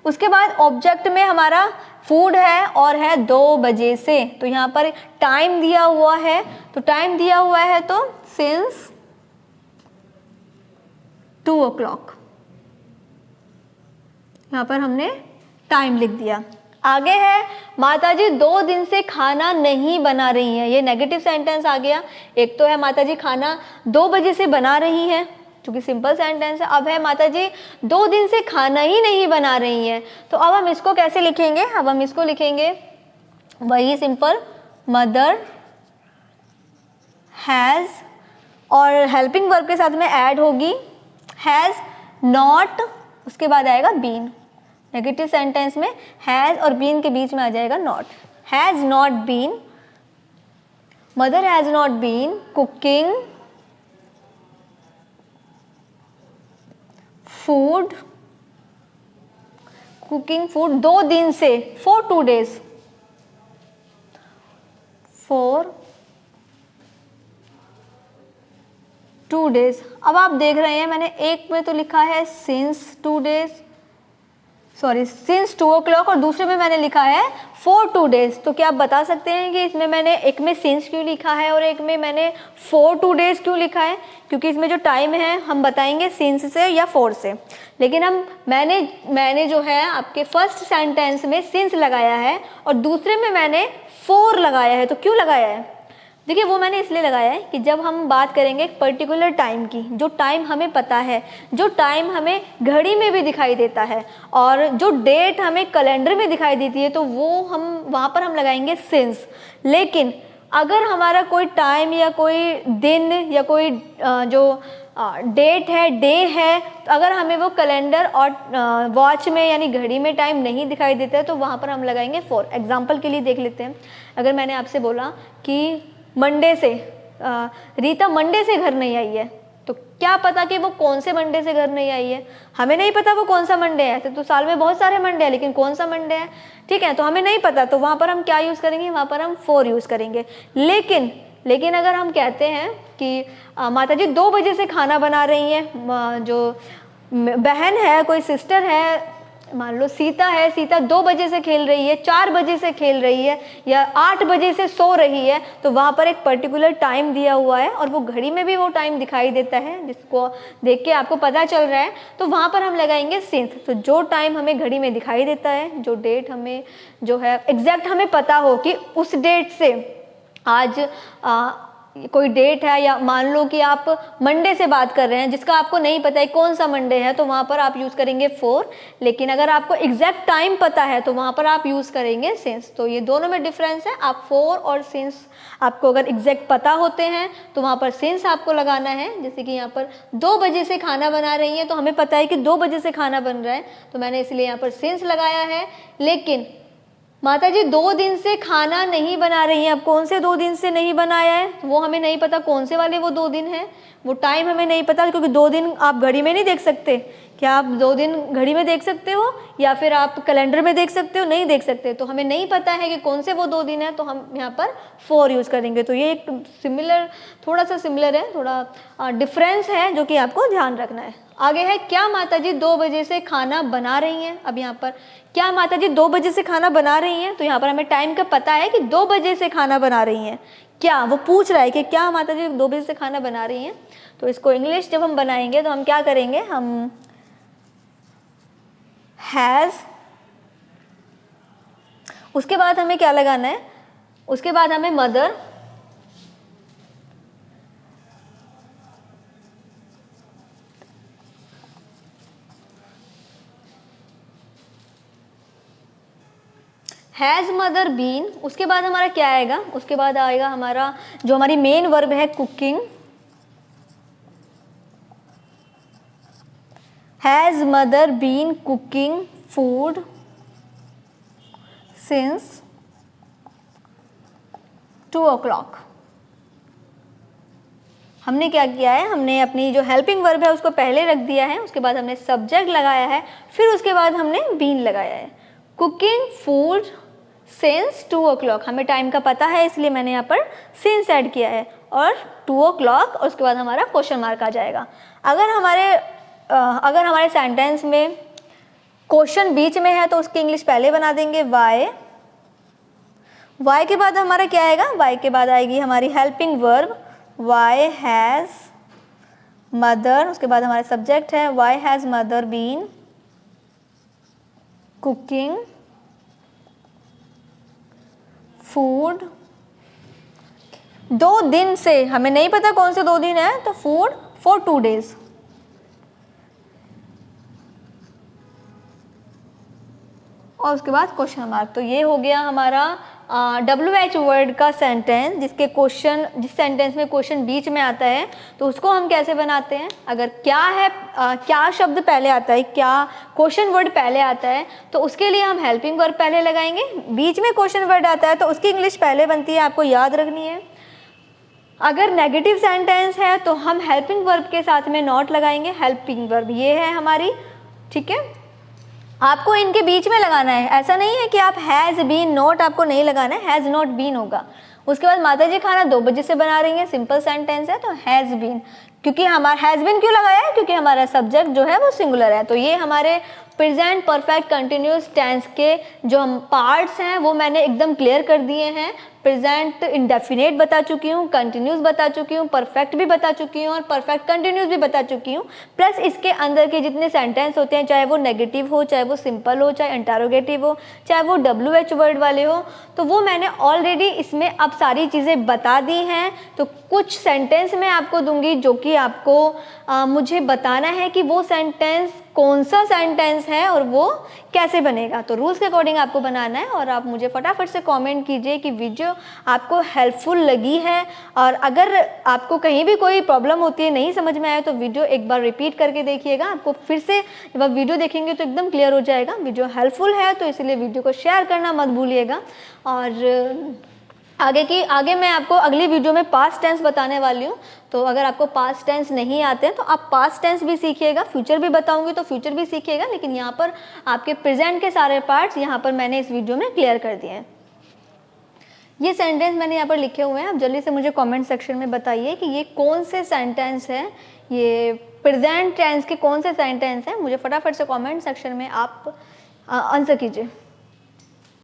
उसके बाद ऑब्जेक्ट में हमारा फूड है और है 2 बजे से, तो यहाँ पर टाइम दिया हुआ है, तो टाइम दिया हुआ है तो सिंस 2 o'clock, यहाँ पर हमने टाइम लिख दिया। आगे है माताजी 2 दिन से खाना नहीं बना रही हैं, ये नेगेटिव सेंटेंस आ गया। एक तो है माताजी खाना 2 बजे से बना रही हैं, क्योंकि सिंपल सेंटेंस है। अब है माताजी 2 दिन से खाना ही नहीं बना रही हैं, तो अब हम इसको कैसे लिखेंगे, अब हम इसको लिखेंगे वही सिंपल, मदर हैज़ और हेल्पिंग वर्ब के साथ में ऐड होगी हैज़ नॉट, उसके बाद आएगा बीन। नेगेटिव सेंटेंस में हैज़ और बीन के बीच में आ जाएगा not. Has not been, mother has not been cooking food, cooking food 2 दिन से, for 2 days, for 2 days। अब आप देख रहे हैं मैंने एक में तो लिखा है since 2 days, sorry since 2 o'clock, और दूसरे में मैंने लिखा है for 2 days। तो क्या आप बता सकते हैं कि इसमें मैंने एक में सिंस क्यों लिखा है और एक में मैंने for 2 days क्यों लिखा है? क्योंकि इसमें जो टाइम है हम बताएंगे सिंस से या for से, लेकिन मैंने जो है आपके फर्स्ट सेंटेंस में सिंस लगाया है और दूसरे में मैंने for लगाया है। तो क्यों लगाया है? देखिए वो मैंने इसलिए लगाया है कि जब हम बात करेंगे एक पर्टिकुलर टाइम की, जो टाइम हमें पता है, जो टाइम हमें घड़ी में भी दिखाई देता है और जो डेट हमें कैलेंडर में दिखाई देती है, तो वो हम वहाँ पर हम लगाएंगे सिंस। लेकिन अगर हमारा कोई टाइम या कोई दिन या कोई जो डेट है, डे है, तो अगर हमें वो कैलेंडर और वॉच में यानी घड़ी में टाइम नहीं दिखाई देता है, तो वहाँ पर हम लगाएंगे फॉर। एग्जाम्पल के लिए देख लेते हैं, अगर मैंने आपसे बोला कि मंडे से रीता मंडे से घर नहीं आई है, तो क्या पता कि वो कौन से मंडे से घर नहीं आई है, हमें नहीं पता वो कौन सा मंडे है। तो साल में बहुत सारे मंडे हैं, लेकिन कौन सा मंडे है, ठीक है, तो हमें नहीं पता। तो वहाँ पर हम क्या यूज़ करेंगे, वहाँ पर हम for यूज़ करेंगे। लेकिन अगर हम कहते हैं कि माता जी 2 बजे से खाना बना रही हैं, जो बहन है, कोई सिस्टर है, मान लो सीता है, सीता 2 बजे से खेल रही है, 4 बजे से खेल रही है, या 8 बजे से सो रही है, तो वहाँ पर एक पर्टिकुलर टाइम दिया हुआ है और वो घड़ी में भी वो टाइम दिखाई देता है, जिसको देख के आपको पता चल रहा है, तो वहाँ पर हम लगाएंगे सिंस। तो जो टाइम हमें घड़ी में दिखाई देता है, जो डेट हमें जो है एग्जैक्ट हमें पता हो कि उस डेट से आज कोई डेट है, या मान लो कि आप मंडे से बात कर रहे हैं जिसका आपको नहीं पता है कौन सा मंडे है, तो वहाँ पर आप यूज़ करेंगे for। लेकिन अगर आपको एग्जैक्ट टाइम पता है तो वहाँ पर आप यूज़ करेंगे since। तो ये दोनों में डिफरेंस है। आप for और since आपको अगर एग्जैक्ट पता होते हैं तो वहाँ पर since आपको लगाना है। जैसे कि यहाँ पर 2 बजे से खाना बना रही हैं, तो हमें पता है कि 2 बजे से खाना बन रहा है, तो मैंने इसलिए यहाँ पर since लगाया है। लेकिन माता जी 2 दिन से खाना नहीं बना रही हैं, अब कौन से 2 दिन से नहीं बनाया है वो हमें नहीं पता, कौन से वाले वो 2 दिन हैं, वो टाइम हमें नहीं पता, क्योंकि 2 दिन आप घड़ी में नहीं देख सकते। क्या आप 2 दिन घड़ी में देख सकते हो या फिर आप कैलेंडर में देख सकते हो? नहीं देख सकते। तो हमें नहीं पता है कि कौन से वो 2 दिन है, तो हम यहाँ पर for यूज़ करेंगे। तो ये एक सिमिलर, थोड़ा सा सिमिलर है, थोड़ा डिफरेंस है जो कि आपको ध्यान रखना है। आगे है, क्या माता जी 2 बजे से खाना बना रही हैं। अब यहाँ पर क्या माता जी 2 बजे से खाना बना रही हैं, तो यहाँ पर हमें टाइम का पता है कि 2 बजे से खाना बना रही हैं। क्या वो पूछ रहा है कि क्या माता जी 2 बजे से खाना बना रही हैं। तो इसको इंग्लिश जब हम बनाएंगे तो हम क्या करेंगे, हम हैज़, उसके बाद हमें क्या लगाना है, उसके बाद हमें मदर, हैज़ मदर बीन, उसके बाद हमारा क्या आएगा, उसके बाद आएगा हमारा जो हमारी मेन वर्ब है cooking. Has mother been cooking food since 2 o'clock। हमने क्या किया है, हमने अपनी जो हेल्पिंग वर्ब है उसको पहले रख दिया है, उसके बाद हमने सब्जेक्ट लगाया है, फिर उसके बाद हमने बीन लगाया है। कुकिंग फूड सिंस 2 o'clock, हमें टाइम का पता है इसलिए मैंने यहाँ पर सिंस ऐड किया है, और 2 o'clock, और उसके बाद हमारा क्वेश्चन मार्क आ जाएगा। अगर हमारे सेंटेंस में क्वेश्चन बीच में है तो उसकी इंग्लिश पहले बना देंगे वाई। वाई के बाद हमारा क्या आएगा, वाई के बाद आएगी हमारी helping verb why has mother, उसके बाद हमारा सब्जेक्ट है why has mother been cooking food 2 दिन से, हमें नहीं पता कौन से 2 दिन है, तो फूड फॉर 2 days। और उसके बाद क्वेश्चन मार्क। तो ये हो गया हमारा WH वर्ड का सेंटेंस, जिस सेंटेंस में क्वेश्चन बीच में आता है तो उसको हम कैसे बनाते हैं। अगर क्या है, क्या शब्द पहले आता है, क्या क्वेश्चन वर्ड पहले आता है, तो उसके लिए हम हेल्पिंग वर्ब पहले लगाएंगे। बीच में क्वेश्चन वर्ड आता है तो उसकी इंग्लिश पहले बनती है, आपको याद रखनी है। अगर नेगेटिव सेंटेंस है तो हम हेल्पिंग वर्ब के साथ में नॉट लगाएंगे। हेल्पिंग वर्ब ये है हमारी, ठीक है, आपको इनके बीच में लगाना है। ऐसा नहीं है कि आप हैज़ बीन नॉट आपको नहीं लगाना है, हैज़ नॉट बीन होगा। उसके बाद माता जी खाना 2 बजे से बना रही हैं, सिंपल सेंटेंस है, तो हैज़ बीन, क्योंकि हमारा हैज़ बीन क्यों लगाया है, क्योंकि हमारा सब्जेक्ट जो है वो सिंगुलर है। तो ये हमारे प्रेजेंट परफेक्ट कंटिन्यूस टेंस के जो हम पार्ट्स हैं वो मैंने एकदम क्लियर कर दिए हैं। प्रेजेंट इंडेफिनेट बता चुकी हूँ, कंटिन्यूस बता चुकी हूँ, परफेक्ट भी बता चुकी हूँ और परफेक्ट कंटिन्यूस भी बता चुकी हूँ। प्लस इसके अंदर के जितने सेंटेंस होते हैं, चाहे वो नेगेटिव हो, चाहे वो सिंपल हो, चाहे इंटरोगेटिव हो, चाहे वो WH वर्ड वाले हो, तो वो मैंने ऑलरेडी इसमें अब सारी चीज़ें बता दी हैं। तो कुछ सेंटेंस मैं आपको दूंगी जो कि आपको मुझे बताना है कि वो सेंटेंस कौन सा सेंटेंस है और वो कैसे बनेगा। तो रूल्स के अकॉर्डिंग आपको बनाना है और आप मुझे फटाफट से कमेंट कीजिए कि वीडियो आपको हेल्पफुल लगी है। और अगर आपको कहीं भी कोई प्रॉब्लम होती है, नहीं समझ में आया, तो वीडियो एक बार रिपीट करके देखिएगा। आपको फिर से जब आप वीडियो देखेंगे तो एकदम क्लियर हो जाएगा। वीडियो हेल्पफुल है तो इसलिए वीडियो को शेयर करना मत भूलिएगा। और आगे मैं आपको अगली वीडियो में पास्ट टेंस बताने वाली हूँ। तो अगर आपको पास्ट टेंस नहीं आते हैं तो आप पास्ट टेंस भी सीखिएगा, फ्यूचर भी बताऊंगी तो फ्यूचर भी सीखिएगा, लेकिन यहाँ पर आपके प्रेजेंट के सारे पार्ट्स यहाँ पर मैंने इस वीडियो में क्लियर कर दिए हैं। ये सेंटेंस मैंने यहाँ पर लिखे हुए हैं, आप जल्दी से मुझे कमेंट सेक्शन में बताइए कि ये कौन से सेंटेंस है, ये प्रेजेंट टेंस के कौन से सेंटेंस हैं। मुझे फटाफट से कमेंट सेक्शन में आप आंसर कीजिए।